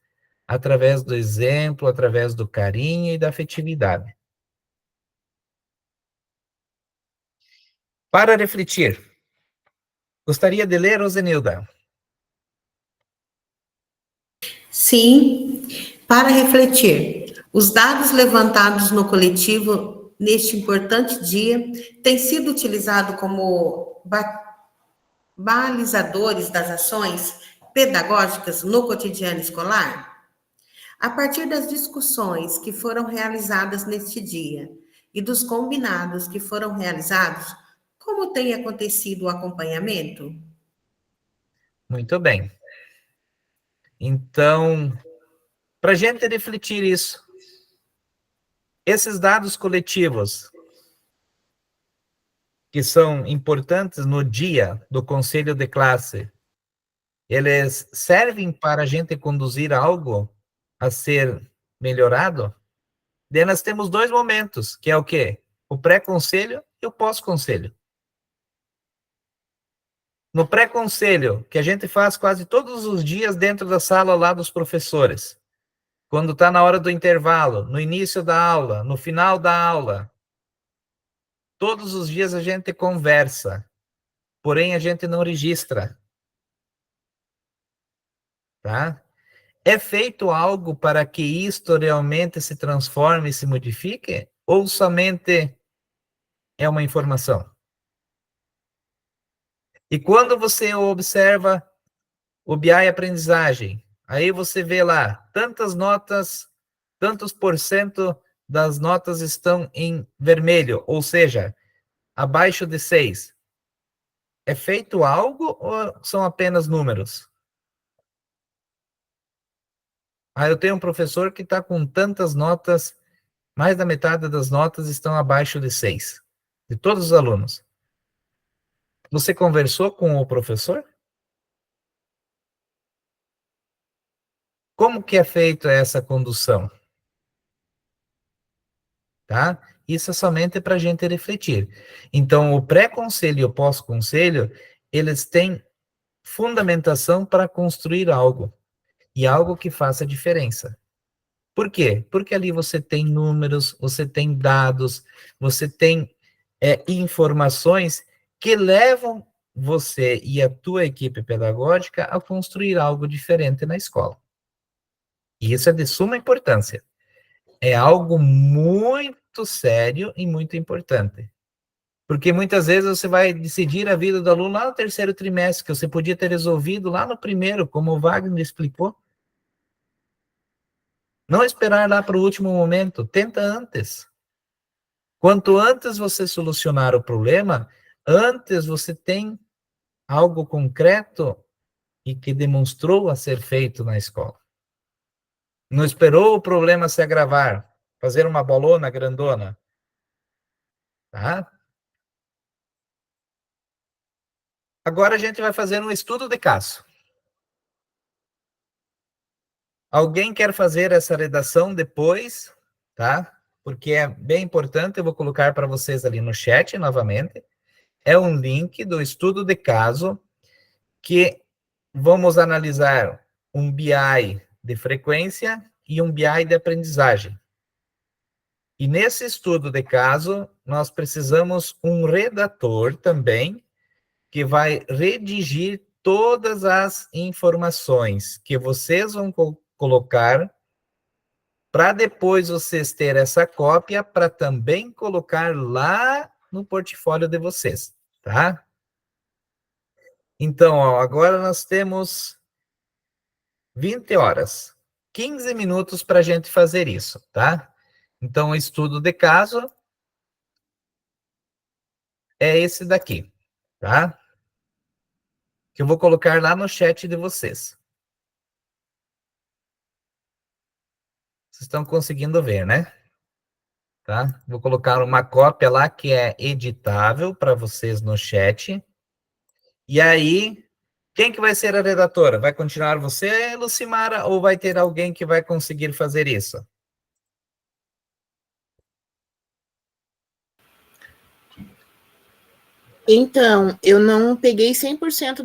através do exemplo, através do carinho e da afetividade. Para refletir, gostaria de ler, Rosenilda? Sim, para refletir. Os dados levantados no coletivo neste importante dia têm sido utilizados como balizadores das ações pedagógicas no cotidiano escolar? A partir das discussões que foram realizadas neste dia e dos combinados que foram realizados, como tem acontecido o acompanhamento? Muito bem. Então, para a gente refletir isso, esses dados coletivos, que são importantes no dia do conselho de classe, eles servem para a gente conduzir algo a ser melhorado? Daí nós temos 2 momentos, que é o quê? O pré-conselho e o pós-conselho. No pré-conselho, que a gente faz quase todos os dias dentro da sala lá dos professores, quando está na hora do intervalo, no início da aula, no final da aula, todos os dias a gente conversa, porém a gente não registra. Tá? É feito algo para que isto realmente se transforme e se modifique? Ou somente é uma informação? E quando você observa o BI aprendizagem, aí você vê lá, tantas notas, tantos % das notas estão em vermelho, ou seja, abaixo de 6. É feito algo ou são apenas números? Eu tenho um professor que está com tantas notas, mais da metade das notas estão abaixo de 6, de todos os alunos. Você conversou com o professor? Como que é feita essa condução? Tá? Isso é somente para a gente refletir. Então, o pré-conselho e o pós-conselho, eles têm fundamentação para construir algo. E algo que faça diferença. Por quê? Porque ali você tem números, você tem dados, você tem informações que levam você e a tua equipe pedagógica a construir algo diferente na escola. E isso é de suma importância. É algo muito sério e muito importante. Porque muitas vezes você vai decidir a vida do aluno lá no terceiro trimestre, que você podia ter resolvido lá no primeiro, como o Wagner explicou. Não esperar lá para o último momento, tenta antes. Quanto antes você solucionar o problema, antes você tem algo concreto e que demonstrou a ser feito na escola. Não esperou o problema se agravar, fazer uma bolona grandona. Tá? Agora a gente vai fazer um estudo de caso. Alguém quer fazer essa redação depois, tá? Porque é bem importante, eu vou colocar para vocês ali no chat novamente. É um link do estudo de caso que vamos analisar um BI de frequência e um BI de aprendizagem. E nesse estudo de caso, nós precisamos um redator também, que vai redigir todas as informações que vocês vão colocar, para depois vocês terem essa cópia, para também colocar lá no portfólio de vocês, tá? Então, ó, agora nós temos 20 horas, 15 minutos para a gente fazer isso, tá? Então, o estudo de caso é esse daqui, tá? Que eu vou colocar lá no chat de vocês. Vocês estão conseguindo ver, né? Tá? Vou colocar uma cópia lá que é editável para vocês no chat. E aí, quem que vai ser a redatora? Vai continuar você, Lucimara, ou vai ter alguém que vai conseguir fazer isso? Então, eu não peguei 100%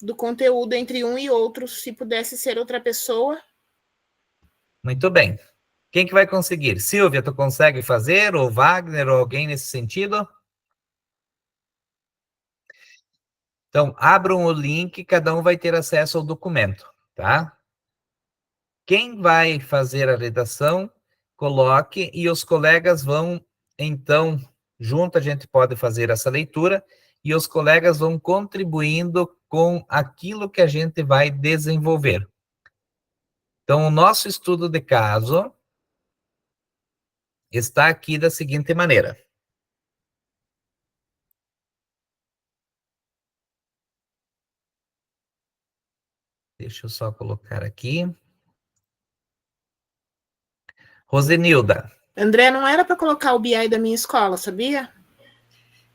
do conteúdo entre um e outro. Se pudesse ser outra pessoa. Muito bem. Quem que vai conseguir? Silvia, tu consegue fazer? Ou Wagner, ou alguém nesse sentido? Então, abram o link, cada um vai ter acesso ao documento, tá? Quem vai fazer a redação, coloque, e os colegas vão, então, junto a gente pode fazer essa leitura, e os colegas vão contribuindo com aquilo que a gente vai desenvolver. Então, o nosso estudo de caso está aqui da seguinte maneira. Deixa eu só colocar aqui. Rosenilda. André, não era para colocar o BI da minha escola, sabia?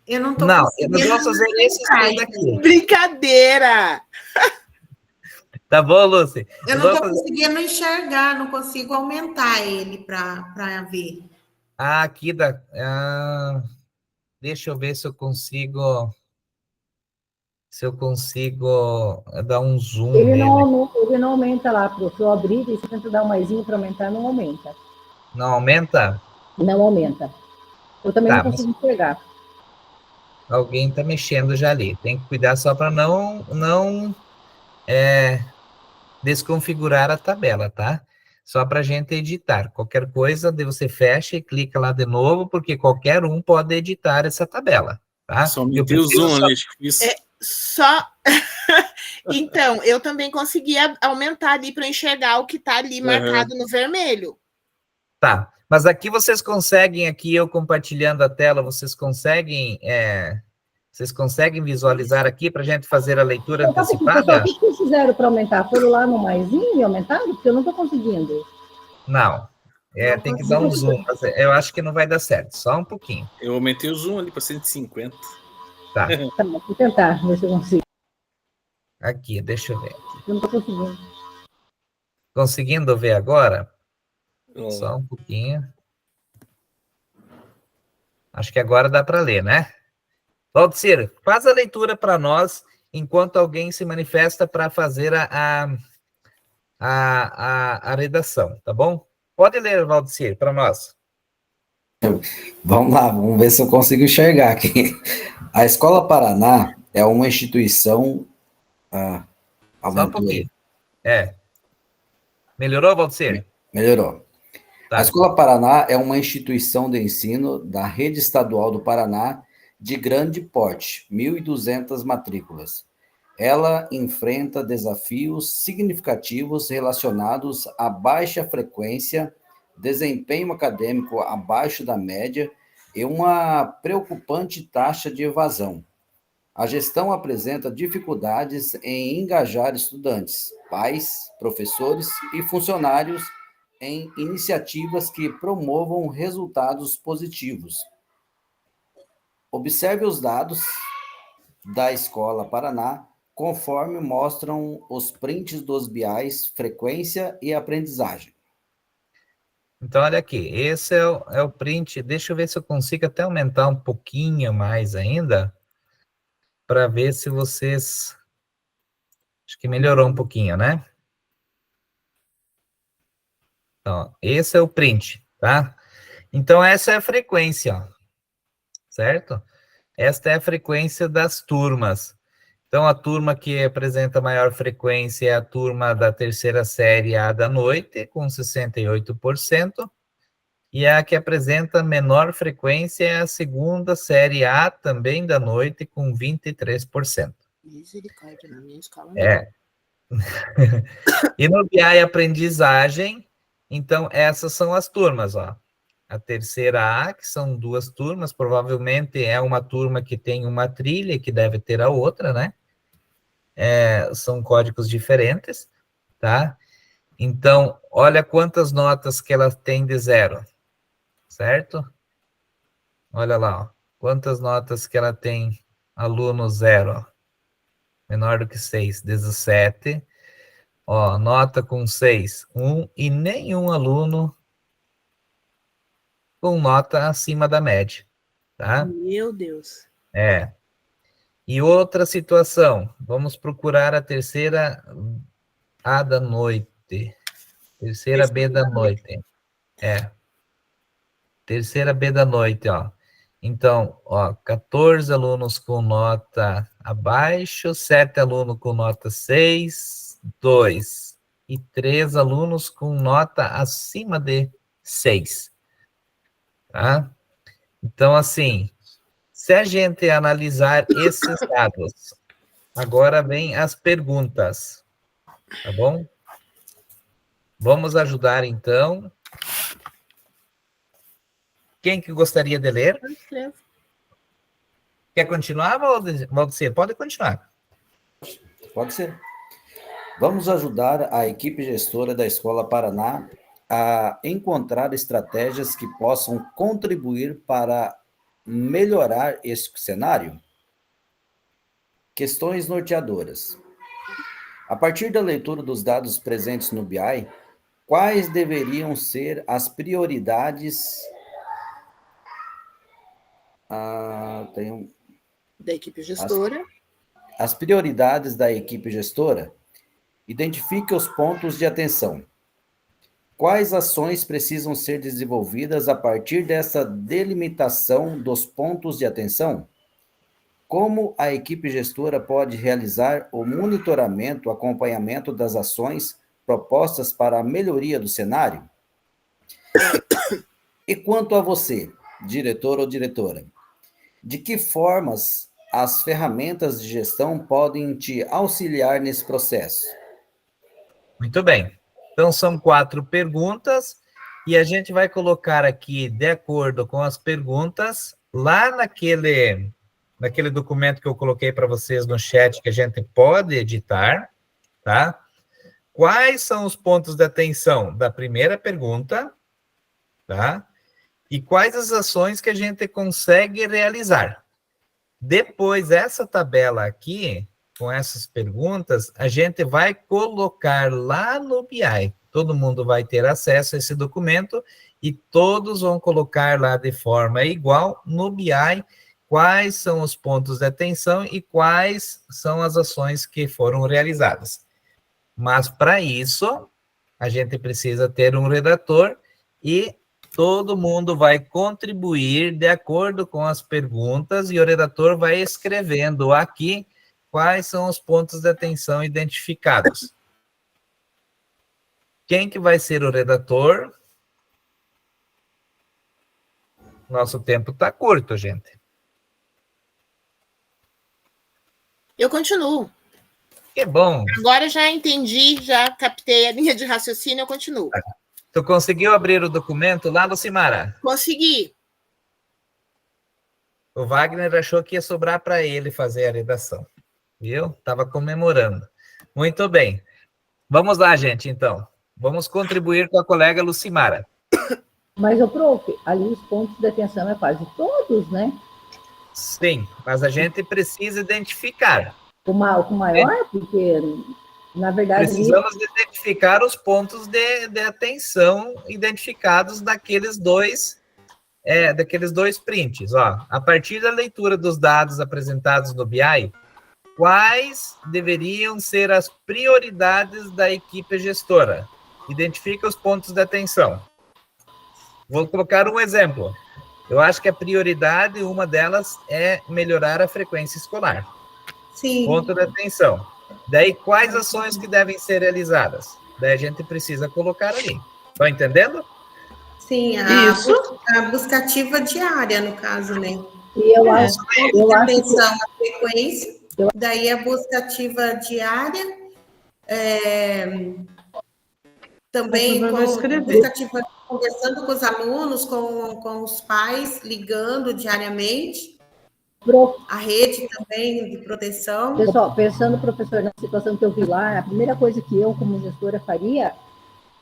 Eu não tô Não, conseguindo. nós vamos fazer esse estudo aqui. Brincadeira! Tá bom, Lúcia? Eu não estou conseguindo enxergar, não consigo aumentar ele para ver. Ah, aqui da... deixa eu ver se eu consigo... dar um zoom Ele nele. não aumenta lá, professor. Eu abri e você tenta dar um maisinho para aumentar, não aumenta. Não aumenta? Não aumenta. Eu também Tá, não consigo enxergar. Alguém está mexendo já ali. Tem que cuidar só para não desconfigurar a tabela, tá? Só para a gente editar. Qualquer coisa, você fecha e clica lá de novo, porque qualquer um pode editar essa tabela, tá? Só aumentei o zoom ali, acho que isso. Só... Então, eu também consegui aumentar ali para enxergar o que está ali marcado no vermelho. Tá, mas aqui vocês conseguem, aqui eu compartilhando a tela, vocês conseguem visualizar aqui para a gente fazer a leitura antecipada? Pessoal, o que vocês fizeram para aumentar? Foram lá no maisinho e aumentaram? Porque eu não estou conseguindo. Não, tem que dar um zoom. Eu acho que não vai dar certo, só um pouquinho. Eu aumentei o zoom ali para 150. Tá. Tá, vou tentar, ver se eu consigo. Aqui, deixa eu ver. Eu não estou conseguindo. Conseguindo ver agora? Só um pouquinho. Acho que agora dá para ler, né? Valdecir, faz a leitura para nós, enquanto alguém se manifesta para fazer a redação, tá bom? Pode ler, Valdecir, para nós. Vamos lá, vamos ver se eu consigo enxergar aqui. A Escola Paraná é uma instituição... Só um pouquinho. Melhorou, Valdecir? Melhorou. Tá. A Escola Paraná é uma instituição de ensino da Rede Estadual do Paraná de grande porte, 1.200 matrículas. Ela enfrenta desafios significativos relacionados à baixa frequência, desempenho acadêmico abaixo da média e uma preocupante taxa de evasão. A gestão apresenta dificuldades em engajar estudantes, pais, professores e funcionários em iniciativas que promovam resultados positivos. Observe os dados da Escola Paraná, conforme mostram os prints dos BIs, frequência e aprendizagem. Então, olha aqui, esse é o print. Deixa eu ver se eu consigo até aumentar um pouquinho mais ainda, para ver se vocês... Acho que melhorou um pouquinho, né? Então, esse é o print, tá? Então, essa é a frequência, ó, certo? Esta é a frequência das turmas. Então, a turma que apresenta maior frequência é a turma da terceira série A da noite, com 68%, e a que apresenta menor frequência é a segunda série A, também da noite, com 23%. Misericórdia, na minha escola não. E no BI aprendizagem, então, essas são as turmas, ó. A terceira A, que são 2 turmas, provavelmente é uma turma que tem uma trilha, que deve ter a outra, né? São códigos diferentes, tá? Então, olha quantas notas que ela tem de 0, certo? Olha lá, ó, quantas notas que ela tem, aluno 0, ó, menor do que 6, 17. Ó, nota com 6, 1, e nenhum aluno com nota acima da média, tá? Meu Deus. E outra situação, vamos procurar a terceira A da noite. Terceira B da noite. Terceira B da noite, ó. Então, ó, 14 alunos com nota abaixo, 7 alunos com nota 6, 2. E 3 alunos com nota acima de 6. Tá? Então, assim, se a gente analisar esses dados, agora vem as perguntas, tá bom? Vamos ajudar, então. Quem que gostaria de ler? Quer continuar, Valdecir? Pode continuar. Pode ser. Vamos ajudar a equipe gestora da Escola Paraná a encontrar estratégias que possam contribuir para melhorar esse cenário? Questões norteadoras. A partir da leitura dos dados presentes no BI, quais deveriam ser as prioridades da equipe gestora? As prioridades da equipe gestora? Identifique os pontos de atenção. Quais ações precisam ser desenvolvidas a partir dessa delimitação dos pontos de atenção? Como a equipe gestora pode realizar o monitoramento, acompanhamento das ações propostas para a melhoria do cenário? E quanto a você, diretor ou diretora, de que formas as ferramentas de gestão podem te auxiliar nesse processo? Muito bem. Então, são 4 perguntas, e a gente vai colocar aqui, de acordo com as perguntas, lá naquele documento que eu coloquei para vocês no chat, que a gente pode editar, tá? Quais são os pontos de atenção da primeira pergunta, tá? E quais as ações que a gente consegue realizar. Depois, essa tabela aqui, com essas perguntas, a gente vai colocar lá no BI. Todo mundo vai ter acesso a esse documento e todos vão colocar lá de forma igual no BI quais são os pontos de atenção e quais são as ações que foram realizadas. Mas, para isso, a gente precisa ter um redator e todo mundo vai contribuir de acordo com as perguntas e o redator vai escrevendo aqui quais são os pontos de atenção identificados. Quem que vai ser o redator? Nosso tempo está curto, gente. Eu continuo. Que bom. Agora já entendi, já captei a linha de raciocínio, eu continuo. Tu conseguiu abrir o documento lá, Lucimara? Consegui. O Wagner achou que ia sobrar para ele fazer a redação. Viu? Estava comemorando. Muito bem. Vamos lá, gente, então. Vamos contribuir com a colega Lucimara. Mas, prof, ali os pontos de atenção é quase todos, né? Sim, mas a gente precisa identificar. O maior, porque, na verdade... Precisamos identificar os pontos de atenção identificados daqueles dois prints. Ó. A partir da leitura dos dados apresentados no BI, quais deveriam ser as prioridades da equipe gestora? Identifica os pontos de atenção. Vou colocar um exemplo. Eu acho que a prioridade, uma delas, é melhorar a frequência escolar. Sim. Ponto de atenção. Daí, quais ações que devem ser realizadas? Daí a gente precisa colocar ali. Estão entendendo? Sim, a buscativa diária, no caso, né? E eu acho atenção à frequência, daí a buscativa diária, também buscativa conversando com os alunos, com os pais, ligando diariamente. A rede também de proteção. Pessoal, pensando, professor, na situação que eu vi lá, a primeira coisa que eu, como gestora, faria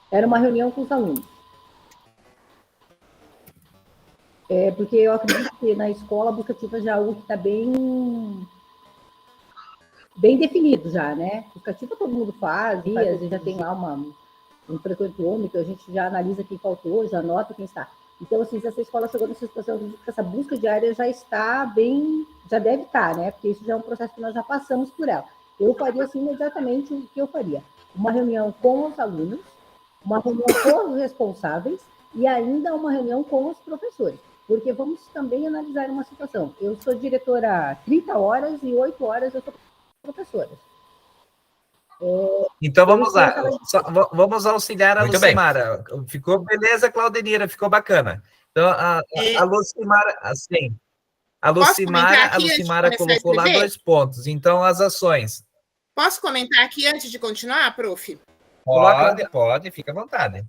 era uma reunião com os alunos. Porque eu acredito que na escola a buscativa já é algo que está bem definido já, né? Buscativa todo mundo faz, e às vezes já tem lá um frequentômetro, a gente já analisa quem faltou, já anota quem está. Então, assim, se essa escola chegou nessa situação, eu acredito que essa busca diária já está bem, já deve estar, né? Porque isso já é um processo que nós já passamos por ela. Eu faria, assim, imediatamente o que eu faria. Uma reunião com os alunos, uma reunião com os responsáveis e ainda uma reunião com os professores. Porque vamos também analisar uma situação. Eu sou diretora há 30 horas e 8 horas eu sou professora. Então vamos lá, vamos auxiliar a Lucimara. Ficou beleza, Claudenira, ficou bacana. Então a Lucimara, assim, a Lucimara colocou lá 2 pontos. Então as ações. Posso comentar aqui antes de continuar, prof? Pode, fica à vontade.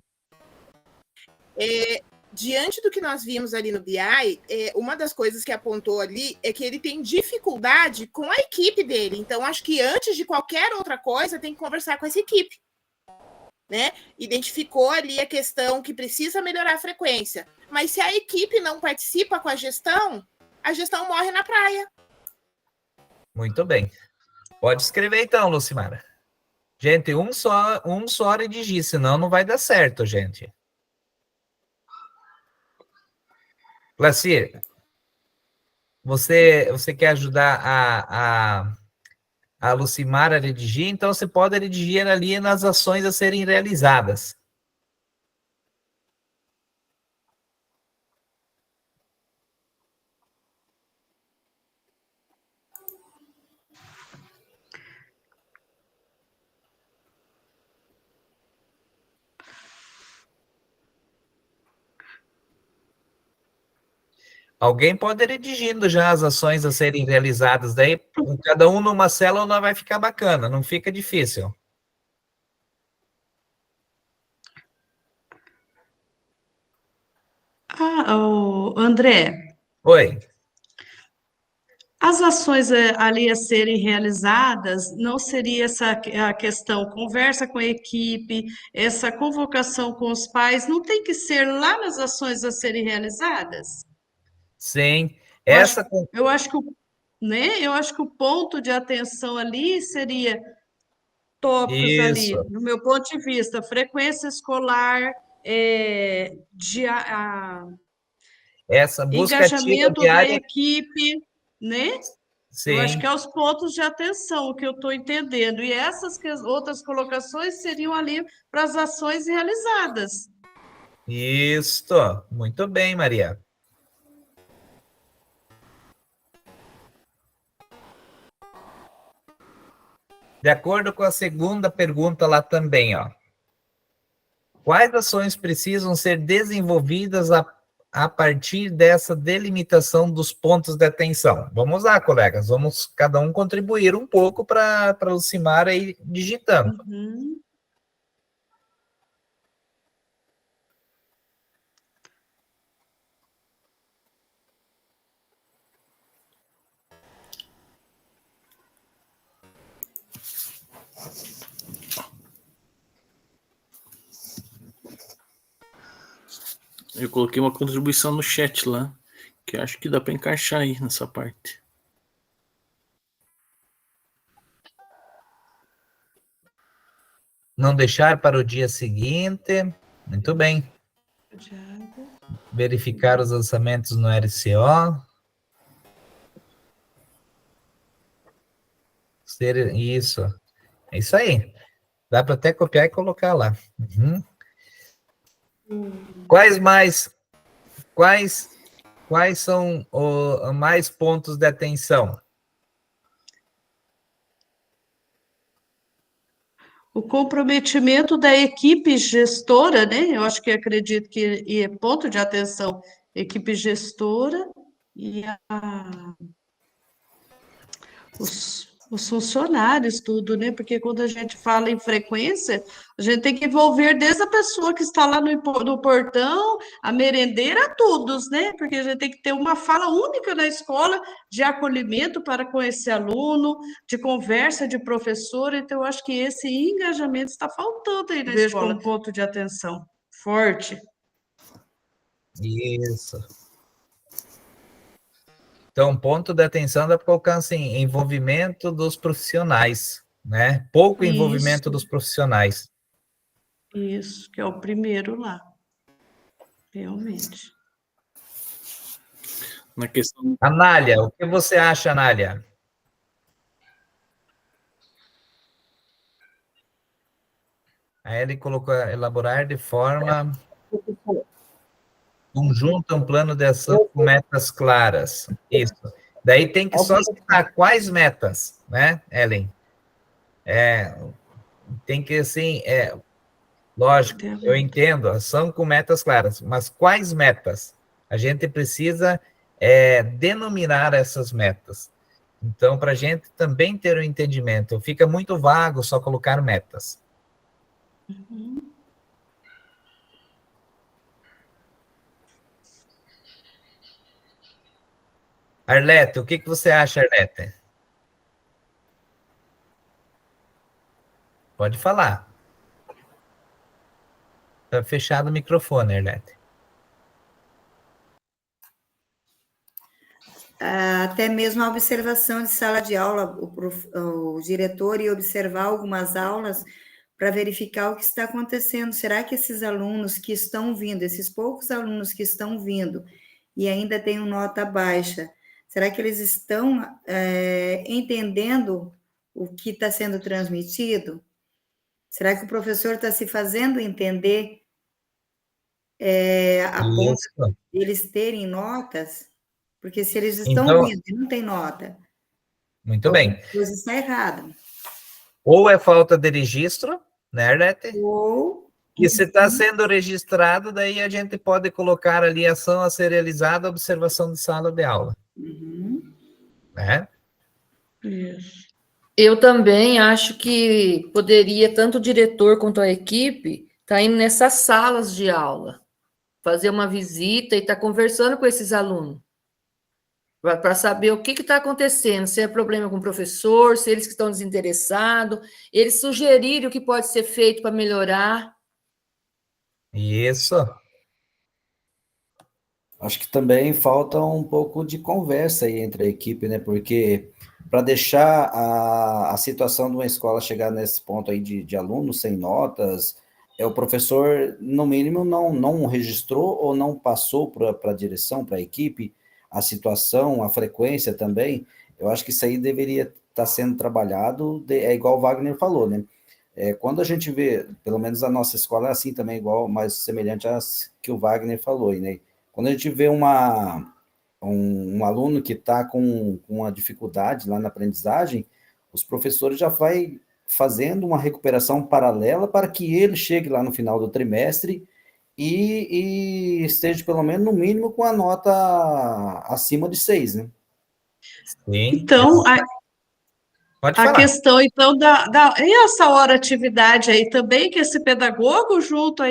Diante do que nós vimos ali no BI, uma das coisas que apontou ali é que ele tem dificuldade com a equipe dele. Então, acho que antes de qualquer outra coisa, tem que conversar com essa equipe. Né? Identificou ali a questão que precisa melhorar a frequência. Mas se a equipe não participa com a gestão morre na praia. Muito bem. Pode escrever então, Lucimara. Gente, um só redigir, senão não vai dar certo, gente. Lacir, você quer ajudar a Lucimara a redigir? Então, você pode redigir ali nas ações a serem realizadas. Alguém pode ir redigindo já as ações a serem realizadas, daí cada um numa célula vai ficar bacana, não fica difícil. André. Oi. As ações ali a serem realizadas, não seria a questão conversa com a equipe, essa convocação com os pais, não tem que ser lá nas ações a serem realizadas? Sim. Eu acho que o ponto de atenção ali seria tópicos ali, no meu ponto de vista, frequência escolar, essa engajamento da equipe, né? Sim. Eu acho que é os pontos de atenção que eu estou entendendo. E essas outras colocações seriam ali para as ações realizadas. Isso, muito bem, Maria. De acordo com a segunda pergunta lá também, ó. Quais ações precisam ser desenvolvidas a partir dessa delimitação dos pontos de atenção? Vamos lá, colegas, vamos cada um contribuir um pouco para o Lucimar aí digitando. Uhum. Eu coloquei uma contribuição no chat lá, que acho que dá para encaixar aí nessa parte. Não deixar para o dia seguinte. Muito bem. Verificar os lançamentos no RCO. Isso. É isso aí. Dá para até copiar e colocar lá. Uhum. Quais são mais pontos de atenção? O comprometimento da equipe gestora, né? Eu acho que acredito que é ponto de atenção, equipe gestora e os funcionários, tudo, né? Porque quando a gente fala em frequência, a gente tem que envolver desde a pessoa que está lá no portão, a merendeira, todos, né? Porque a gente tem que ter uma fala única na escola de acolhimento para com esse aluno, de conversa de professor, então eu acho que esse engajamento está faltando aí na escola. Vejo como ponto de atenção forte. Isso. Então, ponto de atenção dá para colocar assim, envolvimento dos profissionais, né? Pouco envolvimento dos profissionais. Isso, que é o primeiro lá. Realmente. Na questão... Anália, o que você acha, Anália? Aí ele colocou elaborar de forma conjunta um plano de ação com metas claras. Isso. Daí tem que só citar quais metas, né, Ellen? Tem que, assim, lógico, eu entendo, ação com metas claras, mas quais metas? A gente precisa denominar essas metas. Então, para a gente também ter um entendimento, fica muito vago só colocar metas. Uhum. Arlete, o que você acha, Arlete? Pode falar. Está fechado o microfone, Arlete. Até mesmo a observação de sala de aula, o diretor ir observar algumas aulas para verificar o que está acontecendo. Será que esses alunos que estão vindo, esses poucos alunos que estão vindo e ainda têm uma nota baixa, será que eles estão entendendo o que está sendo transmitido? Será que o professor está se fazendo entender a ponto de eles terem notas? Porque se eles estão vindo e não tem nota, muito bem. Coisa está errada. Ou é falta de registro, né, Arlete? Ou... que se está sendo registrado, daí a gente pode colocar ali ação a ser realizada, observação de sala de aula. Uhum. Né? Isso. Eu também acho que poderia, tanto o diretor quanto a equipe, estar indo nessas salas de aula, fazer uma visita e estar conversando com esses alunos, para saber o que está acontecendo, se é problema com o professor, se eles que estão desinteressados, eles sugerirem o que pode ser feito para melhorar. Isso. Acho que também falta um pouco de conversa aí entre a equipe, né? Porque para deixar a situação de uma escola chegar nesse ponto aí de alunos sem notas, o professor, no mínimo, não registrou ou não passou para a direção, para a equipe, a situação, a frequência também. Eu acho que isso aí deveria estar sendo trabalhado, é igual o Wagner falou, né? Quando a gente vê, pelo menos a nossa escola é assim também, igual, mais semelhante às que o Wagner falou, né? Quando a gente vê um aluno que está com uma dificuldade lá na aprendizagem, os professores já vai fazendo uma recuperação paralela para que ele chegue lá no final do trimestre e esteja, pelo menos, no mínimo, com a nota acima de 6, né? Sim. Então, Pode a falar. questão, então, e essa hora atividade aí também, que esse pedagogo junto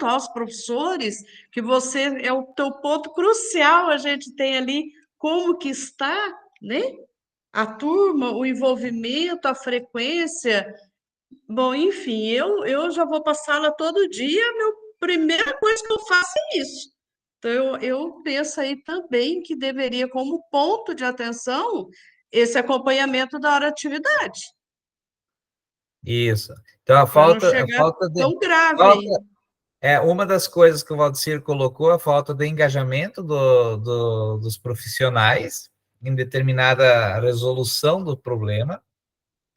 aos professores, que você é o teu ponto crucial, a gente tem ali como que está, né? A turma, o envolvimento, a frequência. Bom, enfim, eu já vou para a sala todo dia, primeira coisa que eu faço é isso. Então, eu penso aí também que deveria, como ponto de atenção, esse acompanhamento da hora atividade. Isso. Então, a Para não falta chegar de... tão grave falta, aí. uma das coisas que o Valdecir colocou, a falta de engajamento dos profissionais em determinada resolução do problema,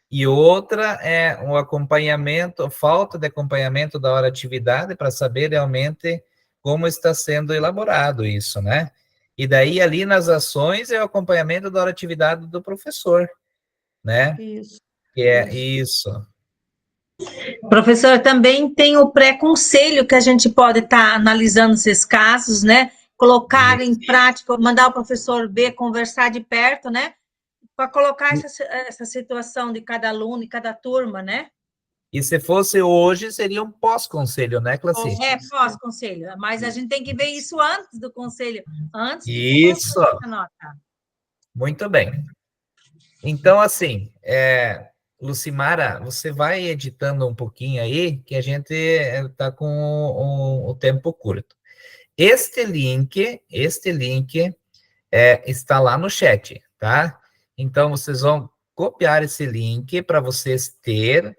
e outra é o acompanhamento, falta de acompanhamento da hora atividade para saber realmente como está sendo elaborado isso, né? E daí, ali nas ações, é o acompanhamento da hora atividade do professor, né? Isso. Que é isso. Professor, também tem o pré-conselho que a gente pode estar analisando esses casos, né? Colocar em prática, mandar o professor B conversar de perto, né? Para colocar essa situação de cada aluno e cada turma, né? E se fosse hoje, seria um pós-conselho, né, Classi? Pós-conselho. Mas a gente tem que ver isso antes do conselho, antes de Isso. essa nota. Muito bem. Então, assim, Lucimara, você vai editando um pouquinho aí, que a gente está com o tempo curto. Este link está lá no chat, tá? Então, vocês vão copiar esse link para vocês terem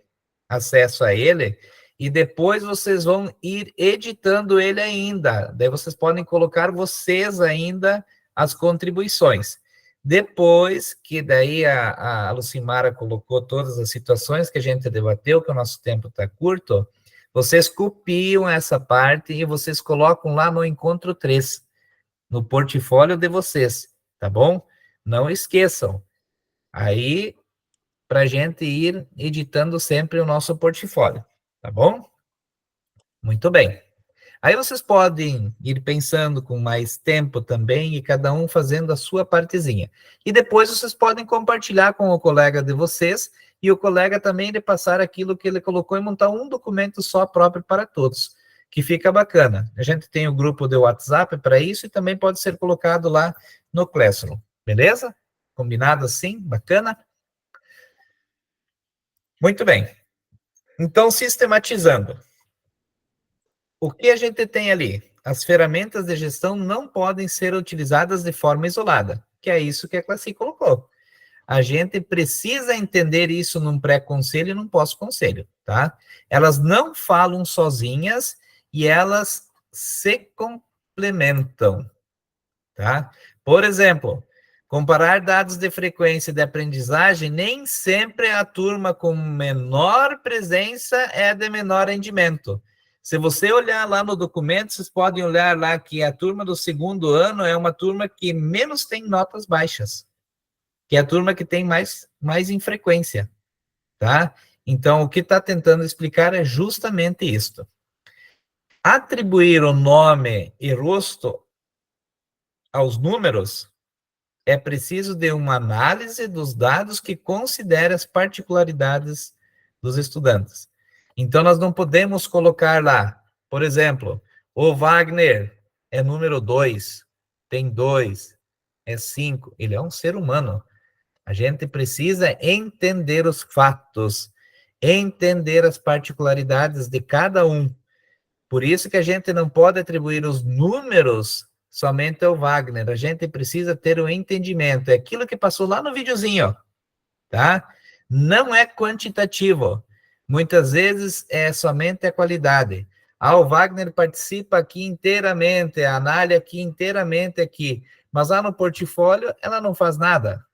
acesso a ele, e depois vocês vão ir editando ele ainda. Daí vocês podem colocar vocês ainda as contribuições. Depois que daí a Lucimara colocou todas as situações que a gente debateu, que o nosso tempo está curto, vocês copiam essa parte e vocês colocam lá no encontro 3, no portfólio de vocês, tá bom? Não esqueçam. Aí, para a gente ir editando sempre o nosso portfólio, tá bom? Muito bem. Aí vocês podem ir pensando com mais tempo também e cada um fazendo a sua partezinha. E depois vocês podem compartilhar com o colega de vocês e o colega também de passar aquilo que ele colocou e montar um documento só próprio para todos, que fica bacana. A gente tem o grupo de WhatsApp para isso e também pode ser colocado lá no Classroom, beleza? Combinado assim? Bacana? Muito bem. Então, sistematizando. O que a gente tem ali? As ferramentas de gestão não podem ser utilizadas de forma isolada, que é isso que a Classi colocou. A gente precisa entender isso num pré-conselho e num pós-conselho, tá? Elas não falam sozinhas e elas se complementam, tá? Por exemplo, comparar dados de frequência de aprendizagem, nem sempre a turma com menor presença é de menor rendimento. Se você olhar lá no documento, vocês podem olhar lá que a turma do segundo ano é uma turma que menos tem notas baixas, que é a turma que tem mais infrequência, tá? Então, o que está tentando explicar é justamente isto. Atribuir o nome e rosto aos números é preciso de uma análise dos dados que considere as particularidades dos estudantes. Então, nós não podemos colocar lá, por exemplo, o Wagner é número 2, tem 2, é 5, ele é um ser humano. A gente precisa entender os fatos, entender as particularidades de cada um. Por isso que a gente não pode atribuir os números somente ao Wagner. A gente precisa ter um entendimento. É aquilo que passou lá no videozinho, tá? Não é quantitativo. Muitas vezes é somente a qualidade. O Wagner participa aqui inteiramente, a Anália aqui inteiramente aqui, mas lá no portfólio ela não faz nada.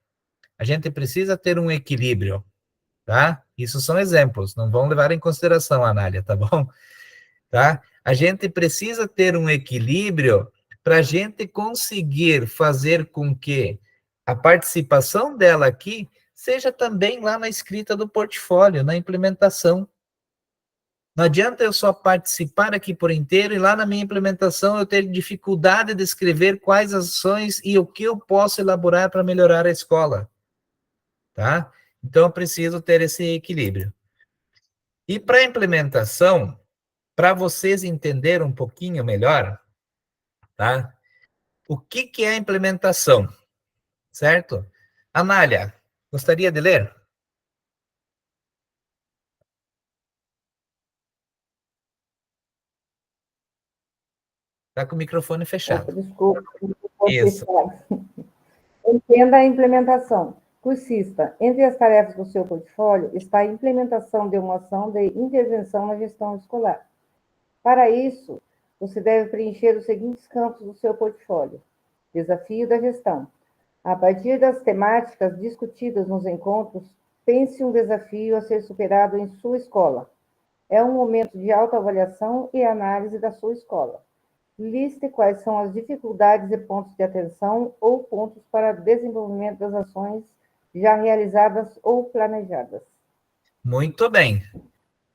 A gente precisa ter um equilíbrio, tá? Isso são exemplos, não vão levar em consideração, Anália, tá bom? Tá? A gente precisa ter um equilíbrio para a gente conseguir fazer com que a participação dela aqui seja também lá na escrita do portfólio, na implementação. Não adianta eu só participar aqui por inteiro e lá na minha implementação eu ter dificuldade de escrever quais ações e o que eu posso elaborar para melhorar a escola. Tá? Então, eu preciso ter esse equilíbrio. E para a implementação, para vocês entenderem um pouquinho melhor, tá? O que é a implementação? Certo? Anália, gostaria de ler? Está com o microfone fechado. Desculpa. Isso. Entenda a implementação. Cursista, entre as tarefas do seu portfólio está a implementação de uma ação de intervenção na gestão escolar. Para isso, você deve preencher os seguintes campos do seu portfólio. Desafio da gestão. A partir das temáticas discutidas nos encontros, pense um desafio a ser superado em sua escola. É um momento de autoavaliação e análise da sua escola. Liste quais são as dificuldades e pontos de atenção ou pontos para desenvolvimento das ações já realizadas ou planejadas. Muito bem.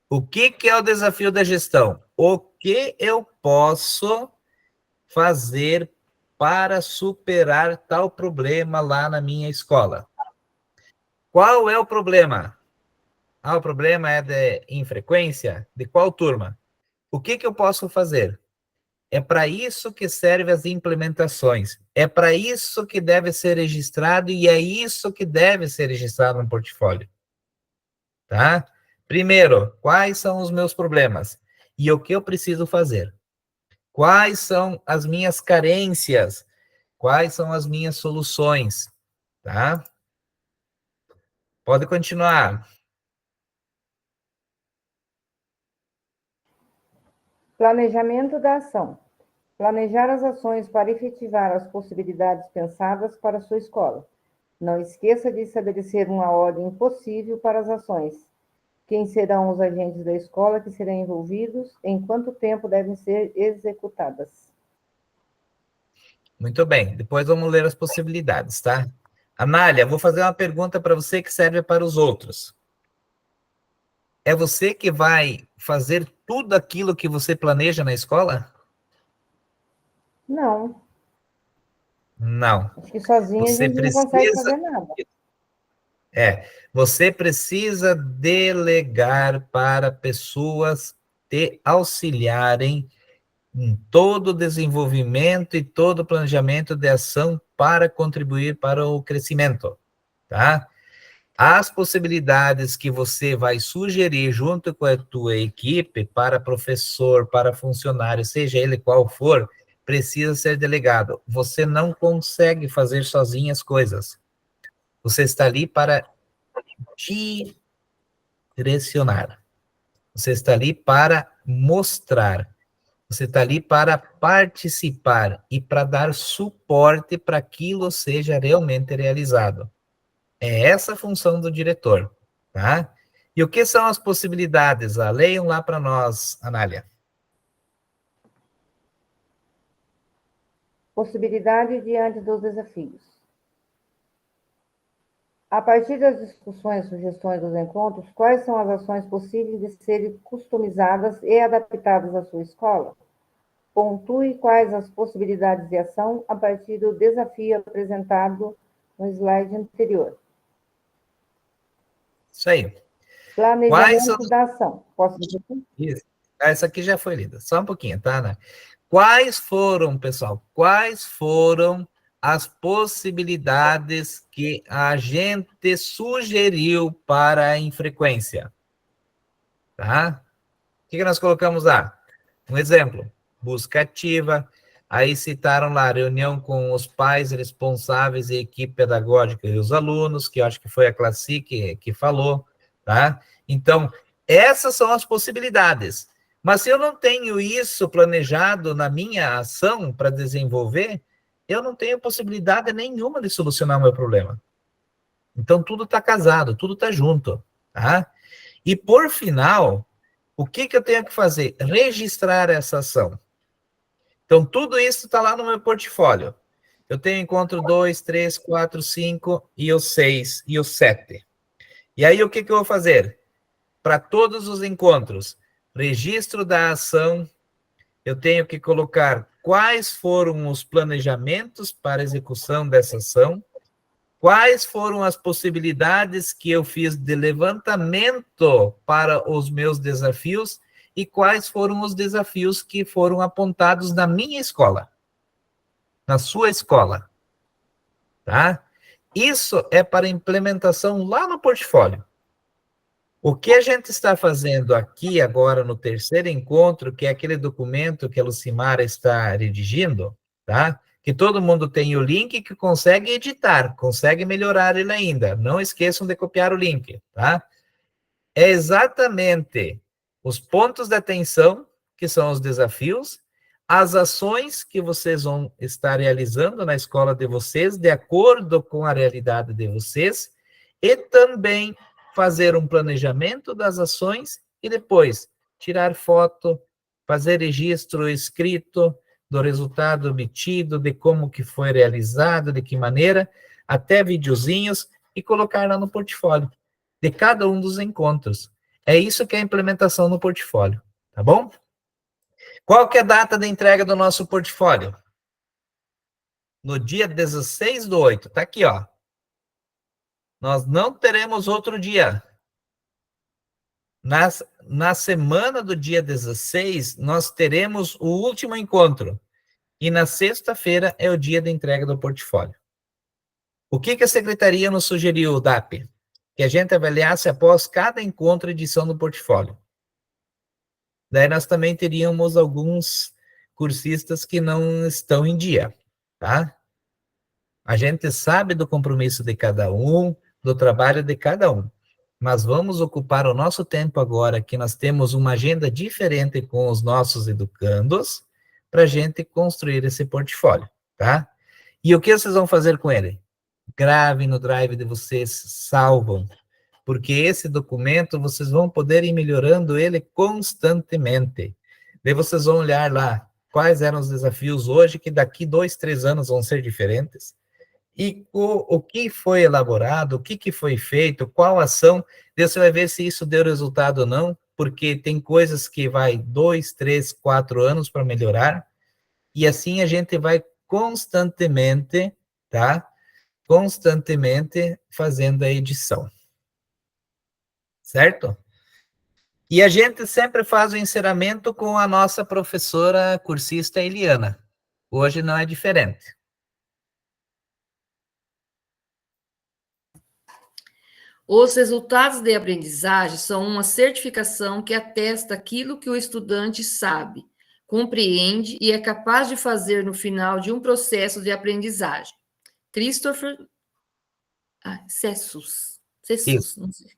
O que é o desafio da gestão? O que eu posso fazer para superar tal problema lá na minha escola? Qual é o problema? O problema é de infrequência? De qual turma? O que eu posso fazer? É para isso que servem as implementações. É para isso que deve ser registrado e é isso que deve ser registrado no portfólio. Tá? Primeiro, quais são os meus problemas? E o que eu preciso fazer? Quais são as minhas carências? Quais são as minhas soluções? Tá? Pode continuar. Planejamento da ação. Planejar as ações para efetivar as possibilidades pensadas para a sua escola. Não esqueça de estabelecer uma ordem possível para as ações. Quem serão os agentes da escola que serão envolvidos, em quanto tempo devem ser executadas. Muito bem, depois vamos ler as possibilidades, tá? Anália, vou fazer uma pergunta para você que serve para os outros. É você que vai fazer tudo aquilo que você planeja na escola? Não. Não. Acho que sozinha a gente não consegue fazer nada. Você precisa delegar para pessoas te auxiliarem em todo o desenvolvimento e todo o planejamento de ação para contribuir para o crescimento, tá? As possibilidades que você vai sugerir junto com a tua equipe para professor, para funcionário, seja ele qual for, precisa ser delegado. Você não consegue fazer sozinho as coisas. Você está ali para direcionar. Você está ali para mostrar. Você está ali para participar e para dar suporte para aquilo seja realmente realizado. É essa a função do diretor, tá? E o que são as possibilidades? Leiam lá para nós, Anália. Possibilidade diante dos desafios. A partir das discussões e sugestões dos encontros, quais são as ações possíveis de serem customizadas e adaptadas à sua escola? Pontue quais as possibilidades de ação a partir do desafio apresentado no slide anterior. Isso aí. Planejamento da ação. Posso dizer? Isso. Essa aqui já foi lida. Só um pouquinho, tá, Ana? Quais foram, pessoal, as possibilidades que a gente sugeriu para a infrequência? Tá? O que nós colocamos lá? Um exemplo, busca ativa. Aí citaram lá, reunião com os pais responsáveis e equipe pedagógica e os alunos, que eu acho que foi a Classi que falou, tá? Então, essas são as possibilidades. Mas se eu não tenho isso planejado na minha ação para desenvolver, eu não tenho possibilidade nenhuma de solucionar o meu problema. Então, tudo está casado, tudo está junto, tá? E, por final, o que eu tenho que fazer? Registrar essa ação. Então, tudo isso está lá no meu portfólio. Eu tenho encontro 2, 3, 4, 5, e o 6, e o 7. E aí, o que eu vou fazer? Para todos os encontros, registro da ação, eu tenho que colocar quais foram os planejamentos para execução dessa ação, quais foram as possibilidades que eu fiz de levantamento para os meus desafios e quais foram os desafios que foram apontados na minha escola, na sua escola, tá? Isso é para implementação lá no portfólio. O que a gente está fazendo aqui agora no terceiro encontro, que é aquele documento que a Lucimara está redigindo, tá? Que todo mundo tem o link, que consegue editar, consegue melhorar ele ainda. Não esqueçam de copiar o link, tá? É exatamente os pontos de atenção, que são os desafios, as ações que vocês vão estar realizando na escola de vocês, de acordo com a realidade de vocês, e também fazer um planejamento das ações e depois tirar foto, fazer registro escrito do resultado obtido, de como que foi realizado, de que maneira, até videozinhos, e colocar lá no portfólio de cada um dos encontros. É isso que é a implementação no portfólio, tá bom? Qual que é a data de entrega do nosso portfólio? No dia 16/8, tá aqui, ó. Nós não teremos outro dia. Na semana do dia 16, nós teremos o último encontro. E na sexta-feira é o dia de entrega do portfólio. O que a secretaria nos sugeriu, DAP? Que a gente avaliasse após cada encontro a edição do portfólio. Daí nós também teríamos alguns cursistas que não estão em dia, tá? A gente sabe do compromisso de cada um, do trabalho de cada um. Mas vamos ocupar o nosso tempo agora, que nós temos uma agenda diferente com os nossos educandos, para a gente construir esse portfólio, tá? E o que vocês vão fazer com ele? Gravem no drive de vocês, salvam, porque esse documento vocês vão poder ir melhorando ele constantemente. Daí vocês vão olhar lá, quais eram os desafios hoje, que daqui 2, 3 anos vão ser diferentes, e o que foi elaborado, o que foi feito, qual ação, você vai ver se isso deu resultado ou não, porque tem coisas que vai 2, 3, 4 anos para melhorar, e assim a gente vai constantemente, tá? Constantemente fazendo a edição. Certo? E a gente sempre faz o encerramento com a nossa professora cursista Eliana. Hoje não é diferente. Os resultados de aprendizagem são uma certificação que atesta aquilo que o estudante sabe, compreende e é capaz de fazer no final de um processo de aprendizagem. Christopher Cessus. Não sei.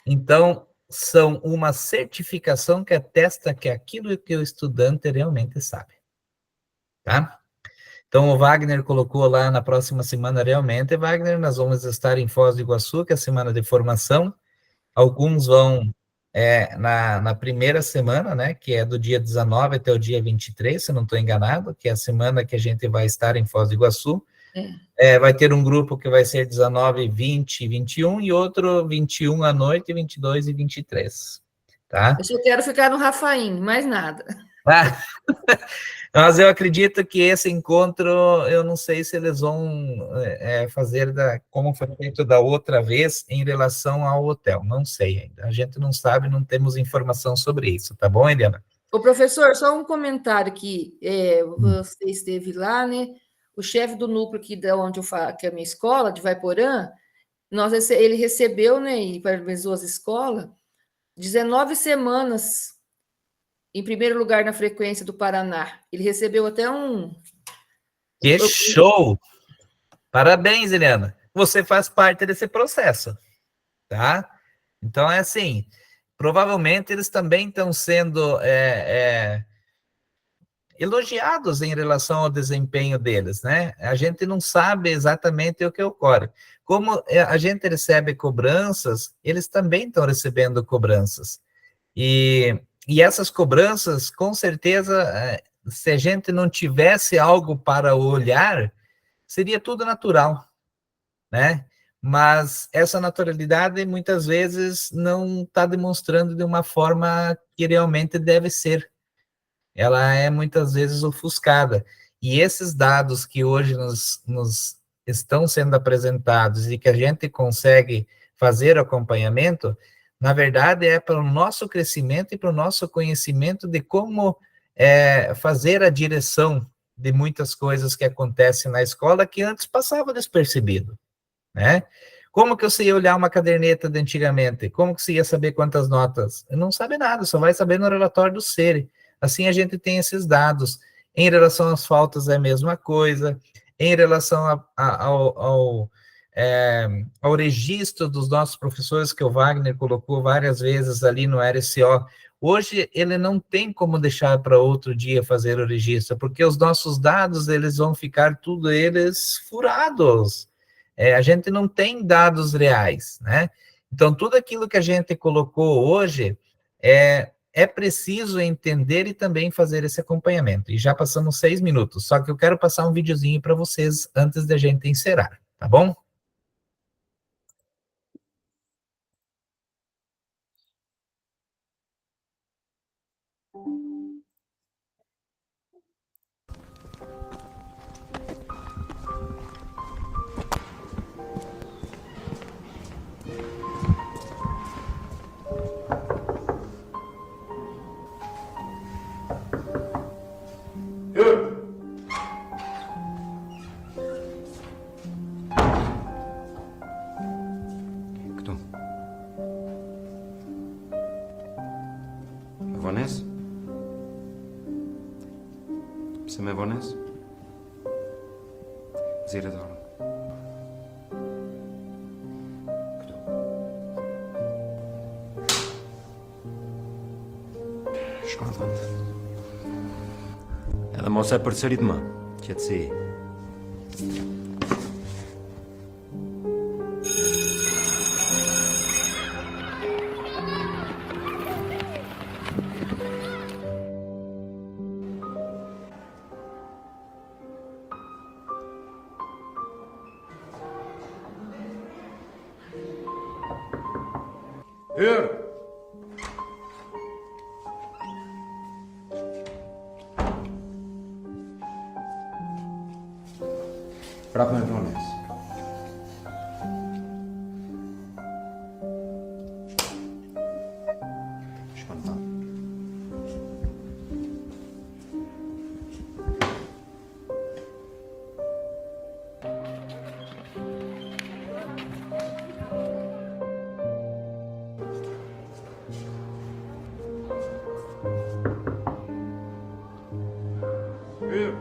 Então, são uma certificação que atesta que aquilo que o estudante realmente sabe. Tá? Então, o Wagner colocou lá na próxima semana, realmente, Wagner, nós vamos estar em Foz do Iguaçu, que é a semana de formação. Alguns vão na primeira semana, né, que é do dia 19 até o dia 23, se não estou enganado, que é a semana que a gente vai estar em Foz do Iguaçu. Vai ter um grupo que vai ser 19, 20 e 21, e outro 21 à noite, 22 e 23. Tá? Eu só quero ficar no Rafaim, mais nada. Mas eu acredito que esse encontro, eu não sei se eles vão fazer como foi feito da outra vez em relação ao hotel, não sei ainda. A gente não sabe, não temos informação sobre isso, tá bom, Eliana? Ô, professor, só um comentário que você esteve lá, né? O chefe do núcleo aqui de onde que é a minha escola, de Vaiporã, ele recebeu, né, e parabenizou as escolas, 19 semanas em primeiro lugar na frequência do Paraná. Ele recebeu até um... Que show! Parabéns, Eliana. Você faz parte desse processo, tá? Então, é assim, provavelmente eles também estão sendo... elogiados em relação ao desempenho deles, né? A gente não sabe exatamente o que ocorre. Como a gente recebe cobranças, eles também estão recebendo cobranças. E essas cobranças, com certeza, se a gente não tivesse algo para olhar, seria tudo natural, né? Mas essa naturalidade, muitas vezes, não está demonstrando de uma forma que realmente deve ser. Ela é, muitas vezes, ofuscada. E esses dados que hoje nos estão sendo apresentados e que a gente consegue fazer acompanhamento, na verdade, é para o nosso crescimento e para o nosso conhecimento de como fazer a direção de muitas coisas que acontecem na escola que antes passava despercebido, né? Como que eu sei olhar uma caderneta de antigamente? Como que você ia saber quantas notas? Não sabe nada, só vai saber no relatório do SERE. Assim a gente tem esses dados. Em relação às faltas é a mesma coisa. Em relação ao registro dos nossos professores, que o Wagner colocou várias vezes ali no RCO, hoje ele não tem como deixar para outro dia fazer o registro, porque os nossos dados, eles vão ficar tudo eles furados. A gente não tem dados reais, né? Então, tudo aquilo que a gente colocou hoje é preciso entender e também fazer esse acompanhamento. E já passamos 6 minutos, só que eu quero passar um videozinho para vocês antes da gente encerrar, tá bom? Kdo? Vanessa? Jsem Vanessa? Zíra dál. Kdo? Shkladant. Edhe mos e përsërit më, qetësi. Hur! Prap me Vanessa. Shkladant. Hur!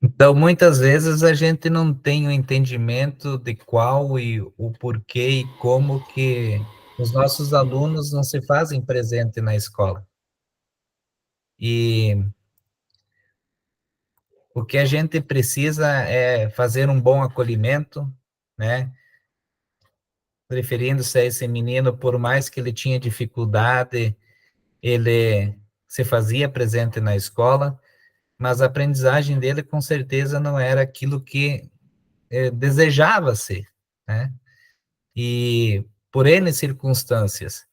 Então, muitas vezes a gente não tem o entendimento de qual e o porquê e como que os nossos alunos não se fazem presente na escola. E o que a gente precisa é fazer um bom acolhimento, né? Referindo-se a esse menino, por mais que ele tinha dificuldade, ele se fazia presente na escola, mas a aprendizagem dele com certeza não era aquilo que desejava ser, né? E por N circunstâncias.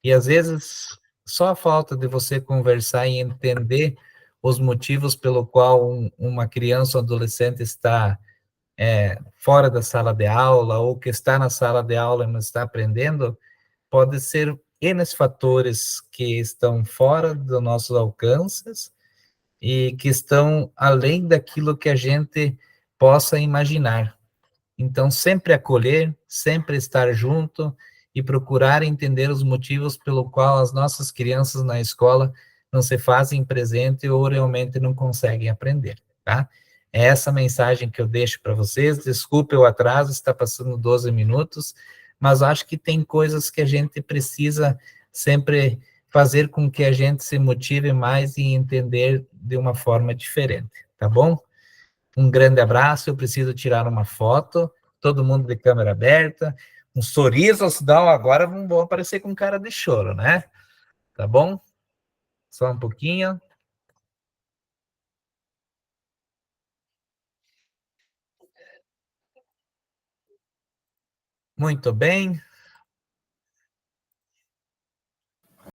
E às vezes só a falta de você conversar e entender os motivos pelo qual uma criança ou adolescente está fora da sala de aula ou que está na sala de aula e não está aprendendo, pode ser N fatores que estão fora dos nossos alcances e que estão além daquilo que a gente possa imaginar. Então, sempre acolher, sempre estar junto e procurar entender os motivos pelo qual as nossas crianças na escola não se fazem presente ou realmente não conseguem aprender, tá? É essa mensagem que eu deixo para vocês. Desculpe o atraso, está passando 12 minutos, mas acho que tem coisas que a gente precisa sempre fazer com que a gente se motive mais e entender de uma forma diferente, tá bom? Um grande abraço, eu preciso tirar uma foto, todo mundo de câmera aberta, um sorriso, senão agora não vou aparecer com cara de choro, né? Tá bom? Só um pouquinho. Muito bem.